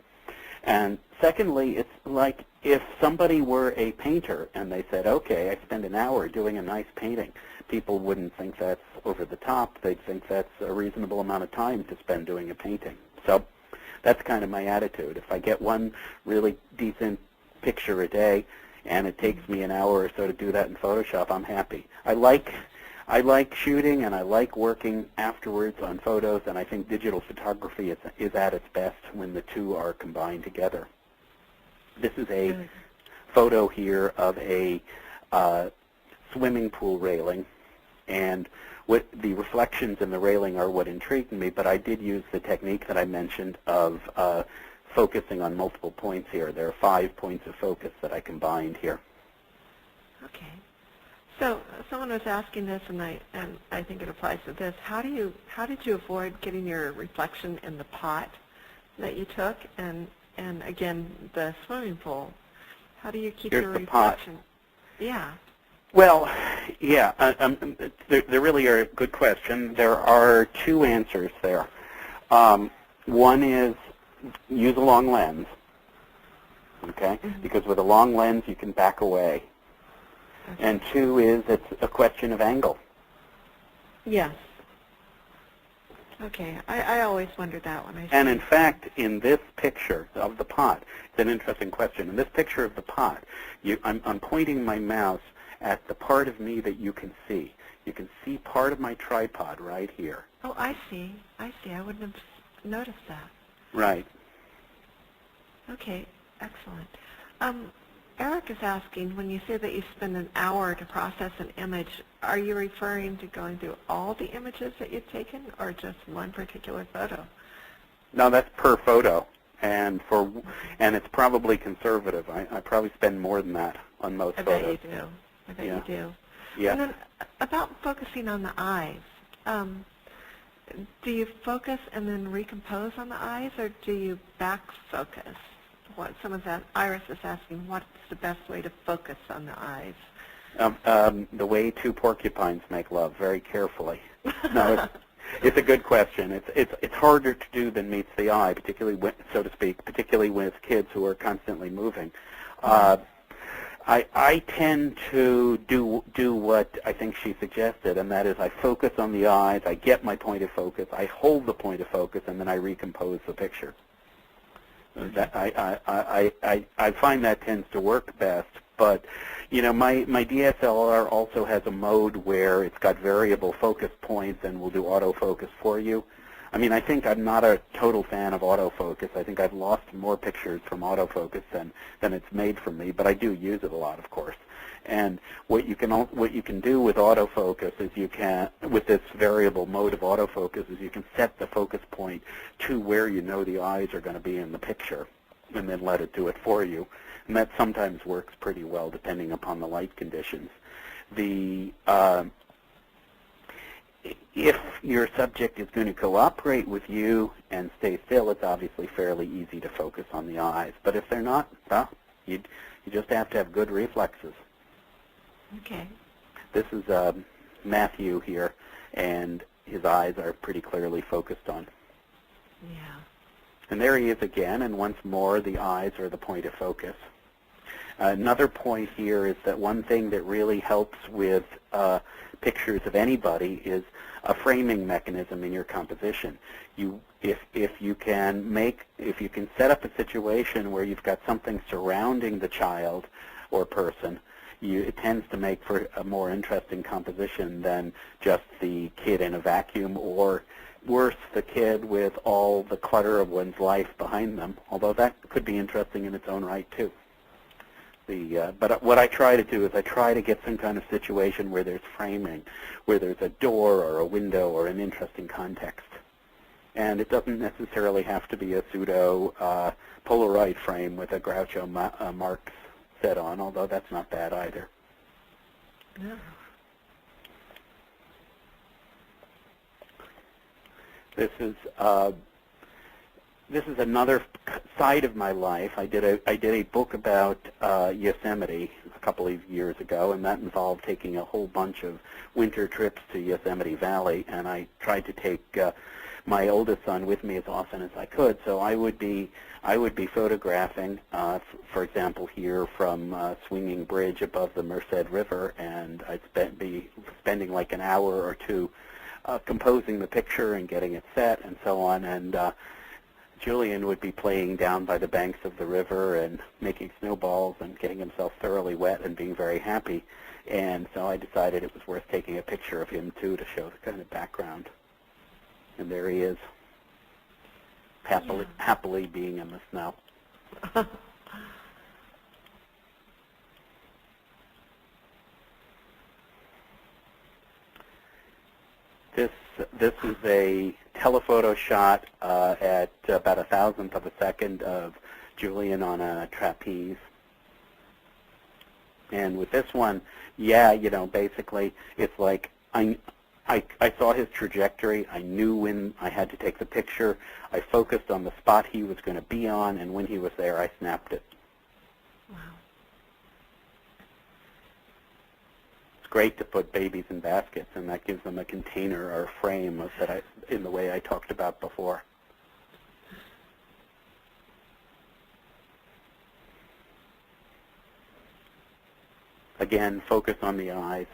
And secondly, it's like if somebody were a painter and they said, okay, I spend an hour doing a nice painting, people wouldn't think that's over the top. They'd think that's a reasonable amount of time to spend doing a painting. So that's kind of my attitude. If I get one really decent picture a day, and it takes me an hour or so to do that in Photoshop, I'm happy. I like shooting, and I like working afterwards on photos, and I think digital photography is at its best when the two are combined together. This is a photo here of a swimming pool railing, and what the reflections in the railing are what intrigued me, but I did use the technique that I mentioned of focusing on multiple points here. There are 5 points of focus that I combined here. Okay. So someone was asking this, and I think it applies to this. How did you avoid getting your reflection in the pot that you took, and again the swimming pool? How do you keep your reflection? Pot. Yeah. Well, yeah, there really are a good question. There are 2 answers there. One is use a long lens, okay? Mm-hmm. Because with a long lens you can back away. Okay. And 2 is it's a question of angle. Yes. Okay, I always wondered that when I see. And in fact, in this picture of the pot, it's an interesting question. In this picture of the pot, I'm pointing my mouse at the part of me that you can see. You can see part of my tripod right here. Oh, I see. I wouldn't have noticed that. Right. Okay, excellent. Eric is asking, when you say that you spend an hour to process an image, are you referring to going through all the images that you've taken or just one particular photo? No, that's per photo, and it's probably conservative. I probably spend more than that on most photos. I bet you do. I bet you do. Yeah. And then about focusing on the eyes, do you focus and then recompose on the eyes, or do you back focus? Iris is asking, what's the best way to focus on the eyes? The way 2 porcupines make love, very carefully. No, it's a good question. It's harder to do than meets the eye, particularly so to speak, particularly with kids who are constantly moving. I tend to do what I think she suggested, and that is I focus on the eyes, I get my point of focus, I hold the point of focus, and then I recompose the picture. I find that tends to work best, but you know, my DSLR also has a mode where it's got variable focus points and will do autofocus for you. I mean, I think I'm not a total fan of autofocus. I think I've lost more pictures from autofocus than it's made for me, but I do use it a lot, of course. And what you can do with autofocus is with this variable mode of autofocus, is you can set the focus point to where you know the eyes are going to be in the picture, and then let it do it for you. And that sometimes works pretty well depending upon the light conditions. If your subject is going to cooperate with you and stay still, it's obviously fairly easy to focus on the eyes. But if they're not, well, you just have to have good reflexes. Okay. This is Matthew here, and his eyes are pretty clearly focused on. Yeah. And there he is again, and once more the eyes are the point of focus. Another point here is that one thing that really helps with pictures of anybody is a framing mechanism in your composition. If you can set up a situation where you've got something surrounding the child or person, it tends to make for a more interesting composition than just the kid in a vacuum, or worse, the kid with all the clutter of one's life behind them, although that could be interesting in its own right too. But what I try to do is I try to get some kind of situation where there's framing, where there's a door or a window or an interesting context. And it doesn't necessarily have to be a pseudo Polaroid frame with a Groucho Marx set on, although that's not bad either. No. This is another side of my life, I did a book about Yosemite a couple of years ago, and that involved taking a whole bunch of winter trips to Yosemite Valley, and I tried to take my oldest son with me as often as I could. So I would be photographing, for example, here from Swinging Bridge above the Merced River, and I'd be spending like an hour or two composing the picture and getting it set and so on, and Julian would be playing down by the banks of the river and making snowballs and getting himself thoroughly wet and being very happy. And so I decided it was worth taking a picture of him, too, to show the kind of background. And there he is, happily being in the snow. This is a telephoto shot at about 1,000th of a second of Julian on a trapeze. And with this one, basically it's like I saw his trajectory. I knew when I had to take the picture. I focused on the spot he was going to be on, and when he was there, I snapped it. Wow. It's great to put babies in baskets, and that gives them a container or a frame in the way I talked about before. Again, focus on the eyes.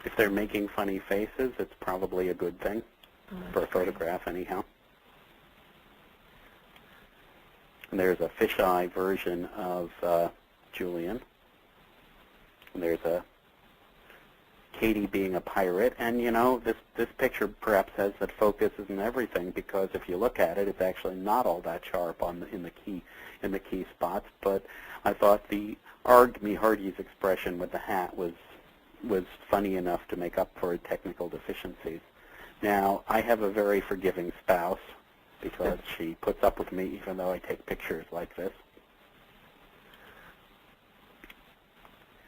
If they're making funny faces, it's probably a good thing for a photograph anyhow. And there's a fisheye version of Julian. And there's a Katie being a pirate. And this picture perhaps says that focus isn't everything, because if you look at it, it's actually not all that sharp in the key spots. But I thought the Arg me Hardy's expression with the hat was funny enough to make up for technical deficiencies. Now, I have a very forgiving spouse because she puts up with me even though I take pictures like this.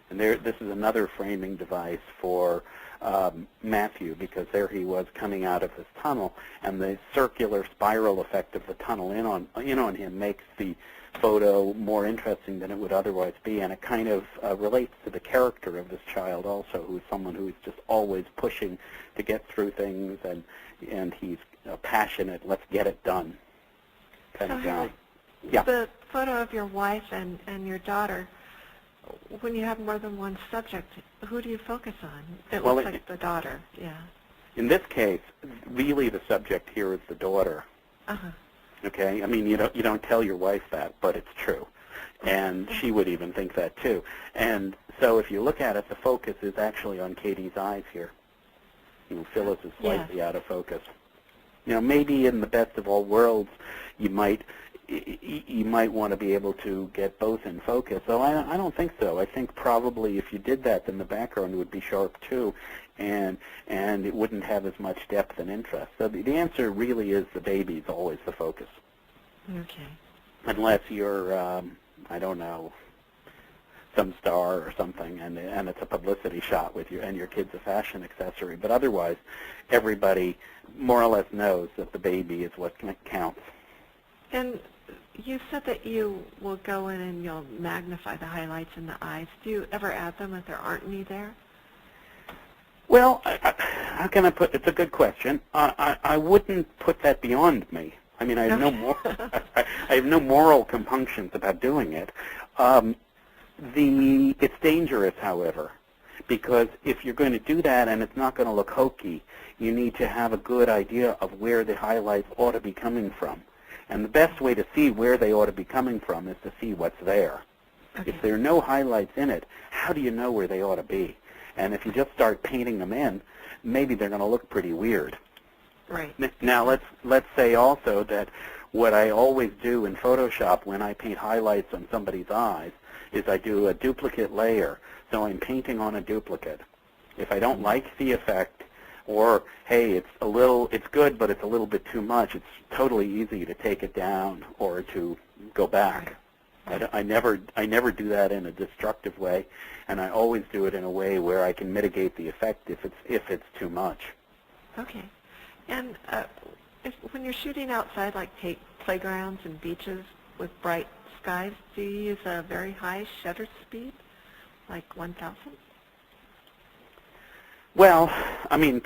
And this is another framing device for Matthew, because there he was coming out of this tunnel, and the circular spiral effect of the tunnel in on him makes the photo more interesting than it would otherwise be, and it kind of relates to the character of this child also, who's someone who's just always pushing to get through things, and he's passionate, let's get it done kind of guy. Yeah. The photo of your wife and your daughter, when you have more than one subject, who do you focus on? It looks like the daughter, yeah. In this case, really the subject here is the daughter. Uh-huh. Okay, I mean, you don't tell your wife that, but it's true, and she would even think that too. And so, if you look at it, the focus is actually on Katie's eyes here. Phyllis is slightly out of focus. Maybe in the best of all worlds, you might want to be able to get both in focus. So I don't think so. I think probably if you did that, then the background would be sharp too, and it wouldn't have as much depth and interest. So the answer really is the baby's always the focus. Okay. Unless you're, I don't know, some star or something, and it's a publicity shot with you, and your kid's a fashion accessory. But otherwise, everybody more or less knows that the baby is what counts. And you said that you will go in and you'll magnify the highlights in the eyes. Do you ever add them if there aren't any there? Well, how can I put? It's a good question. I wouldn't put that beyond me. I mean, I have no moral compunctions about doing it. It's dangerous, however, because if you're going to do that and it's not going to look hokey, you need to have a good idea of where the highlights ought to be coming from. And the best way to see where they ought to be coming from is to see what's there. Okay. If there are no highlights in it, how do you know where they ought to be? And if you just start painting them in, maybe they're going to look pretty weird. Right. Now, let's say also that what I always do in Photoshop when I paint highlights on somebody's eyes is I do a duplicate layer. So I'm painting on a duplicate. If I don't like the effect, or, hey, it's good, but it's a little bit too much, it's totally easy to take it down or to go back. I never do that in a destructive way, and I always do it in a way where I can mitigate the effect if it's too much. Okay. And when you're shooting outside, like playgrounds and beaches with bright skies, do you use a very high shutter speed, like 1,000? Well, I mean,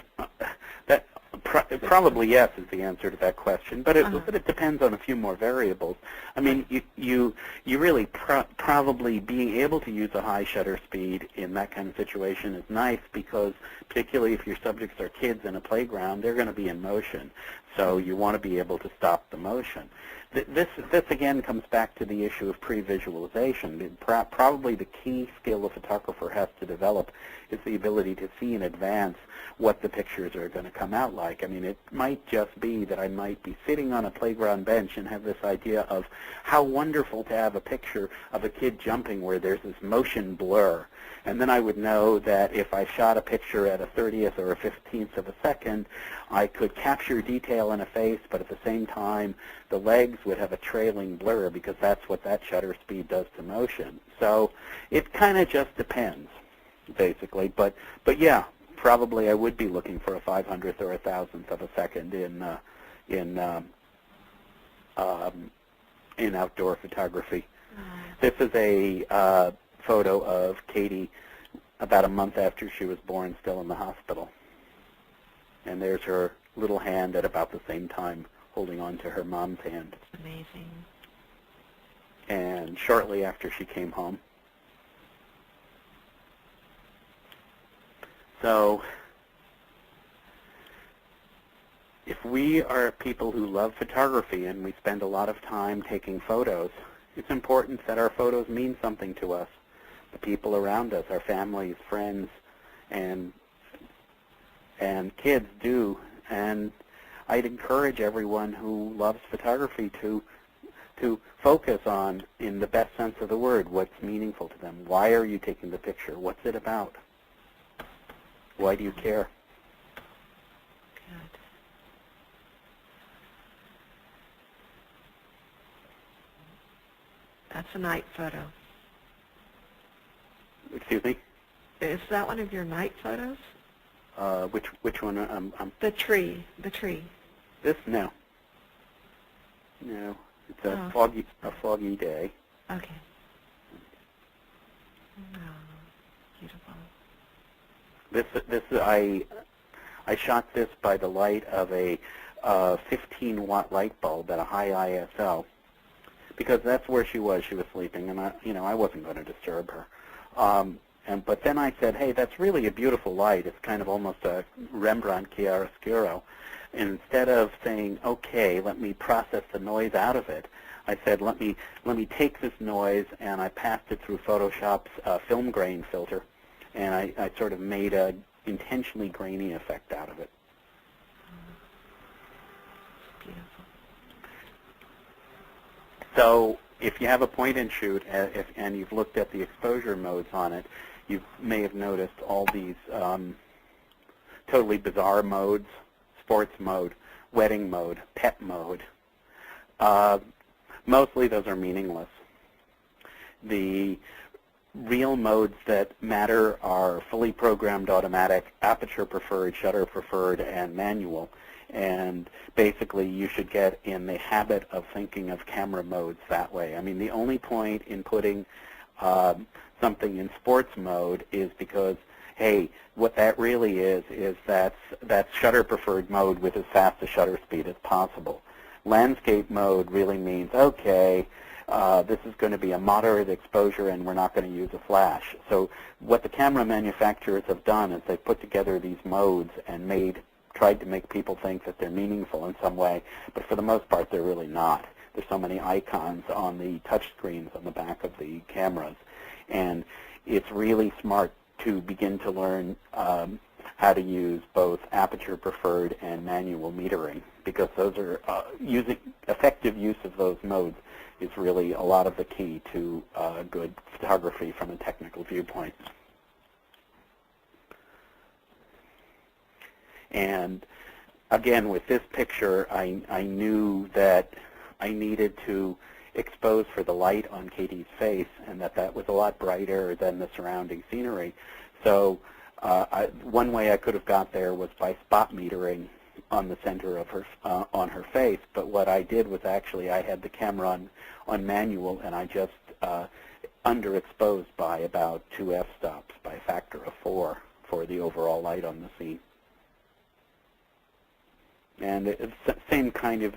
that probably yes is the answer to that question, but it depends on a few more variables. I mean, you really probably being able to use a high shutter speed in that kind of situation is nice, because particularly if your subjects are kids in a playground, they're going to be in motion, so you want to be able to stop the motion. This again comes back to the issue of pre-visualization. Probably the key skill a photographer has to develop is the ability to see in advance what the pictures are going to come out like. I mean, it might just be that I might be sitting on a playground bench and have this idea of how wonderful to have a picture of a kid jumping where there's this motion blur. And then I would know that if I shot a picture at a 30th or a 15th of a second, I could capture detail in a face, but at the same time, the legs would have a trailing blur, because that's what that shutter speed does to motion. So it kind of just depends, basically. But yeah, probably I would be looking for a 500th or a 1,000th of a second in outdoor photography. This is a photo of Katie about a month after she was born, still in the hospital. And there's her little hand at about the same time holding on to her mom's hand. Amazing. And shortly after she came home. So if we are people who love photography and we spend a lot of time taking photos, it's important that our photos mean something to us, the people around us, our families, friends, and kids do. And I'd encourage everyone who loves photography to focus on, in the best sense of the word, what's meaningful to them. Why are you taking the picture? What's it about? Why do you care? Good. That's a night photo. Excuse me? Is that one of your night photos? Which one? The tree. This? No. No. It's a foggy day. Okay. Oh, beautiful. I shot this by the light of a 15-watt light bulb at a high ISO, because that's where she was. She was sleeping, and I wasn't going to disturb her. But then I said, hey, that's really a beautiful light. It's kind of almost a Rembrandt chiaroscuro. And instead of saying, okay, let me process the noise out of it, I said, let me take this noise, and I passed it through Photoshop's film grain filter, and I sort of made a intentionally grainy effect out of it. Beautiful. So if you have a point-and-shoot, and you've looked at the exposure modes on it, you may have noticed all these totally bizarre modes: sports mode, wedding mode, pet mode. Mostly those are meaningless. The real modes that matter are fully programmed automatic, aperture preferred, shutter preferred, and manual. And basically you should get in the habit of thinking of camera modes that way. I mean, the only point in putting something in sports mode is because, hey, what that really is that's shutter preferred mode with as fast a shutter speed as possible. Landscape mode really means, okay, this is going to be a moderate exposure and we're not going to use a flash. So what the camera manufacturers have done is they've put together these modes and tried to make people think that they're meaningful in some way, but for the most part they're really not. There's so many icons on the touch screens on the back of the cameras, and it's really smart to begin to learn how to use both aperture preferred and manual metering, because those are effective use of those modes is really a lot of the key to good photography from a technical viewpoint. And again, with this picture, I knew that I needed to exposed for the light on Katie's face, and that was a lot brighter than the surrounding scenery. So one way I could have got there was by spot metering on the center of her on her face. But what I did was actually I had the camera on manual, and I just underexposed by about 2 f-stops, by a factor of 4, for the overall light on the scene. And it's the same kind of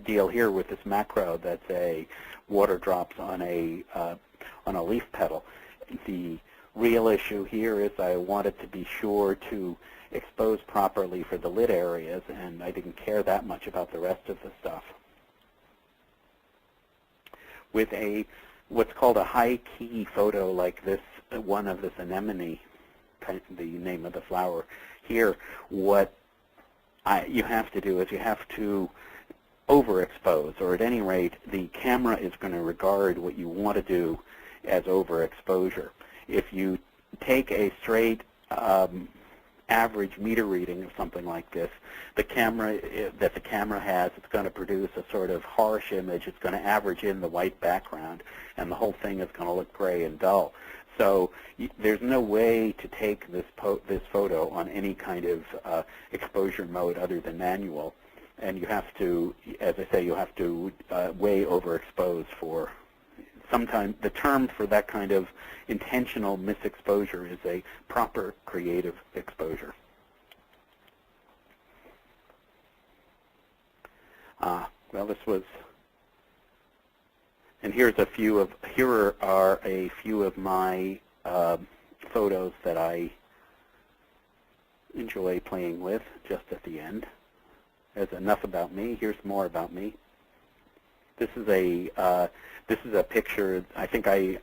deal here with this macro. That's a water drops on a leaf petal. The real issue here is I wanted to be sure to expose properly for the lit areas, and I didn't care that much about the rest of the stuff. With what's called a high-key photo like this, one of this anemone, the name of the flower here, what you have to do is you have to overexpose, or at any rate, the camera is going to regard what you want to do as overexposure. If you take a straight average meter reading of something like this, the camera that the camera has, it's going to produce a sort of harsh image. It's going to average in the white background, and the whole thing is going to look gray and dull. So there's no way to take this photo on any kind of exposure mode other than manual, and you have to, as I say, you have to way overexpose for. Sometimes the term for that kind of intentional misexposure is a proper creative exposure. Well, this was, and here are a few of my photos that I enjoy playing with just at the end. There's enough about me. Here's more about me. This is a picture. I think I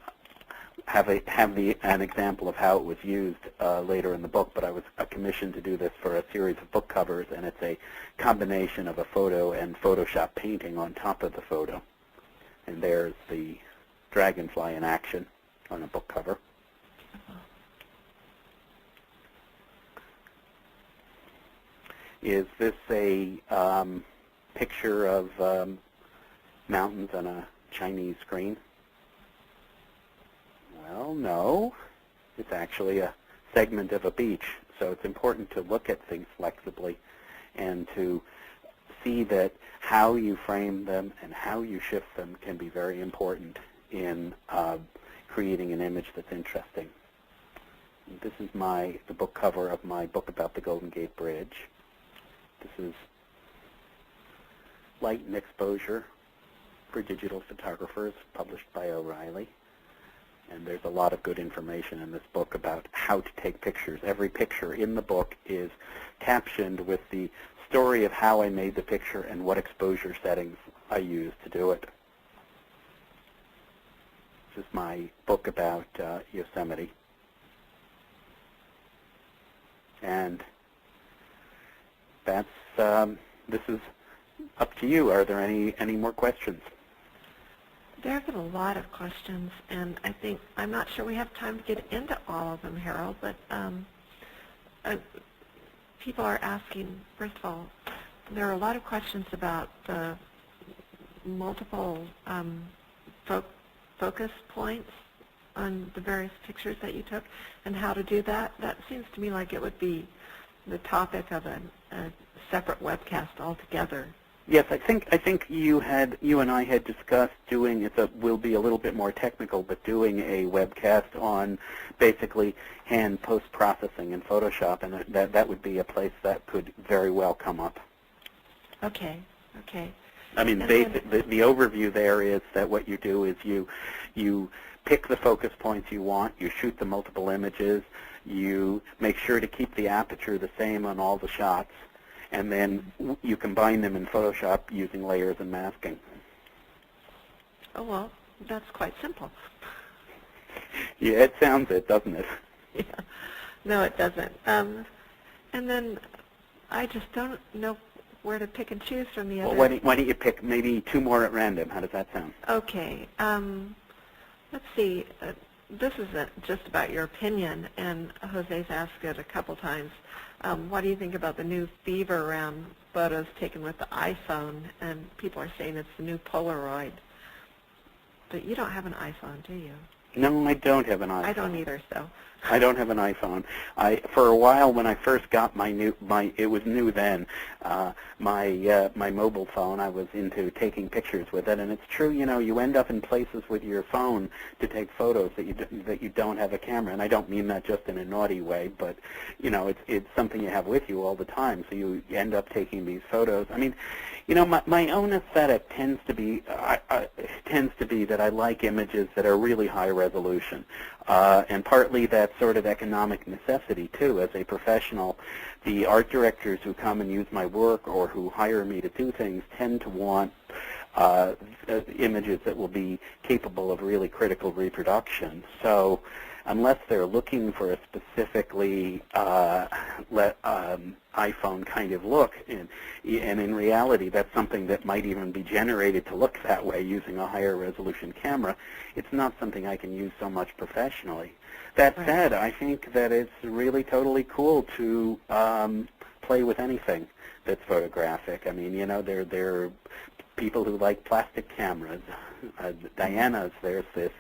have an example of how it was used later in the book, but I was commissioned to do this for a series of book covers, and it's a combination of a photo and Photoshop painting on top of the photo. And there's the dragonfly in action on a book cover. Is this a picture of mountains on a Chinese screen? Well, no. It's actually a segment of a beach. So it's important to look at things flexibly and to see that how you frame them and how you shift them can be very important in creating an image that's interesting. This is the book cover of my book about the Golden Gate Bridge. This is Light and Exposure for Digital Photographers, published by O'Reilly. And there's a lot of good information in this book about how to take pictures. Every picture in the book is captioned with the story of how I made the picture and what exposure settings I used to do it. This is my book about Yosemite. And that's this is up to you. Are there any more questions? There have been a lot of questions, and I'm not sure we have time to get into all of them, Harold, but people are asking, first of all, there are a lot of questions about the multiple focus points on the various pictures that you took and how to do that. That seems to me like it would be the topic of a separate webcast altogether. Yes, I think you and I had discussed doing will be a little bit more technical, but doing a webcast on basically hand post-processing in Photoshop, and that would be a place that could very well come up. Okay. I mean, the overview there is that what you do is you pick the focus points you want, you shoot the multiple images, you make sure to keep the aperture the same on all the shots, and then you combine them in Photoshop using layers and masking. Oh, well, that's quite simple. Yeah, it sounds it, doesn't it? Yeah. No, it doesn't. And then I just don't know where to pick and choose from the other. Well, why don't you pick maybe 2 more at random? How does that sound? Okay. Let's see. This isn't just about your opinion, and Jose's asked it a couple times. What do you think about the new fever around photos taken with the iPhone? And people are saying it's the new Polaroid. But you don't have an iPhone, do you? No, I don't have an iPhone. I don't either, so. I don't have an iPhone. For a while, when I first got it was new then, my mobile phone, I was into taking pictures with it, and it's true, you end up in places with your phone to take photos that you don't have a camera, and I don't mean that just in a naughty way, but, it's something you have with you all the time, so you end up taking these photos. I mean, my own aesthetic tends to be that I like images that are really high resolution, and partly that's sort of economic necessity too. As a professional, the art directors who come and use my work or who hire me to do things tend to want images that will be capable of really critical reproduction. So unless they're looking for a specifically iPhone kind of look, and in reality that's something that might even be generated to look that way using a higher resolution camera, it's not something I can use so much professionally. That said, I think that it's really totally cool to play with anything that's photographic. I mean, there are people who like plastic cameras. Diana's, there's this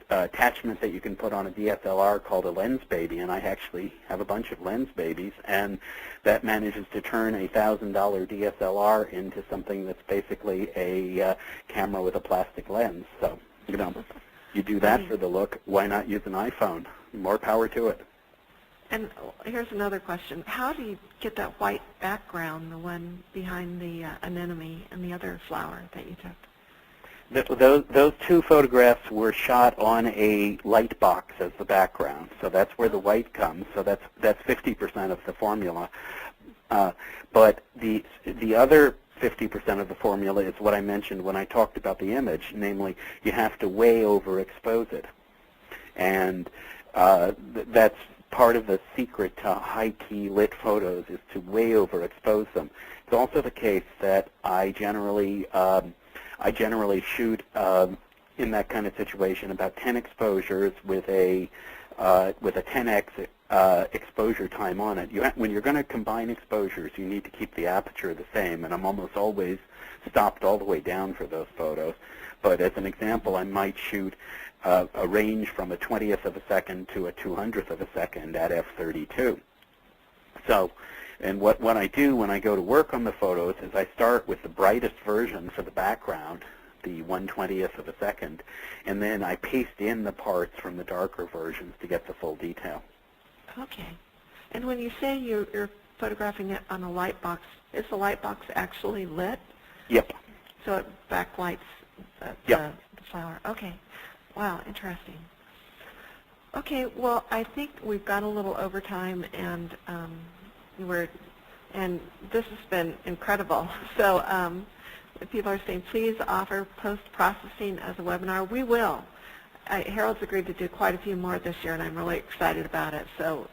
attachment that you can put on a DSLR called a lens baby, and I actually have a bunch of lens babies, and that manages to turn a $1,000 DSLR into something that's basically a camera with a plastic lens. So, you do that for the look, why not use an iPhone? More power to it. And here's another question. How do you get that white background, the one behind the anemone and the other flower that you took? Those two photographs were shot on a light box as the background, so that's where the white comes. So that's 50% of the formula. But the other 50% of the formula is what I mentioned when I talked about the image, namely you have to way overexpose it. And that's part of the secret to high-key lit photos, is to way overexpose them. It's also the case that I generally shoot in that kind of situation about 10 exposures with a 10x exposure time on it. When you're going to combine exposures, you need to keep the aperture the same, and I'm almost always stopped all the way down for those photos. But as an example, I might shoot a range from a 20th of a second to a 200th of a second at f32. So, and what I do when I go to work on the photos is I start with the brightest version for the background, the 1/20th of a second, and then I paste in the parts from the darker versions to get the full detail. Okay. And when you say you're photographing it on a light box, is the light box actually lit? Yep. So it backlights Yep. the flower. Okay. Wow, interesting. Okay, well, I think we've got a little overtime, and this has been incredible. So people are saying, please offer post-processing as a webinar. We will. Harold's agreed to do quite a few more this year, and I'm really excited about it. So,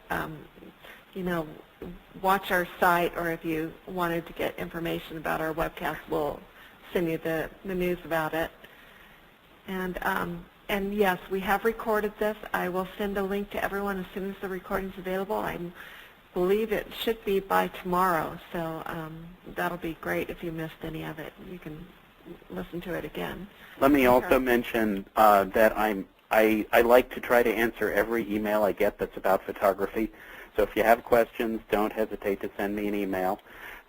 watch our site, or if you wanted to get information about our webcast, we'll send you the news about it. And yes, we have recorded this. I will send a link to everyone as soon as the recording's available. I believe it should be by tomorrow, so that'll be great if you missed any of it. You can listen to it again. Let me also mention that I like to try to answer every email I get that's about photography. So if you have questions, don't hesitate to send me an email.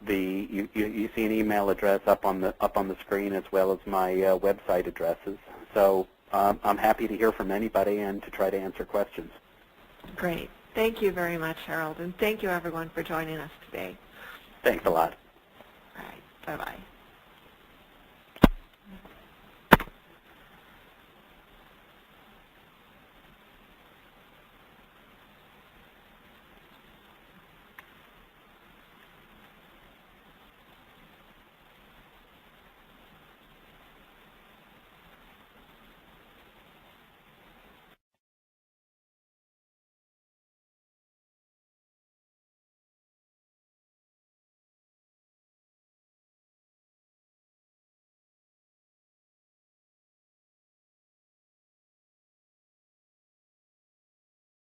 You see an email address up on the screen, as well as my website addresses. So I'm happy to hear from anybody and to try to answer questions. Great. Thank you very much, Harold, and thank you everyone for joining us today. Thanks a lot. All right. Bye-bye.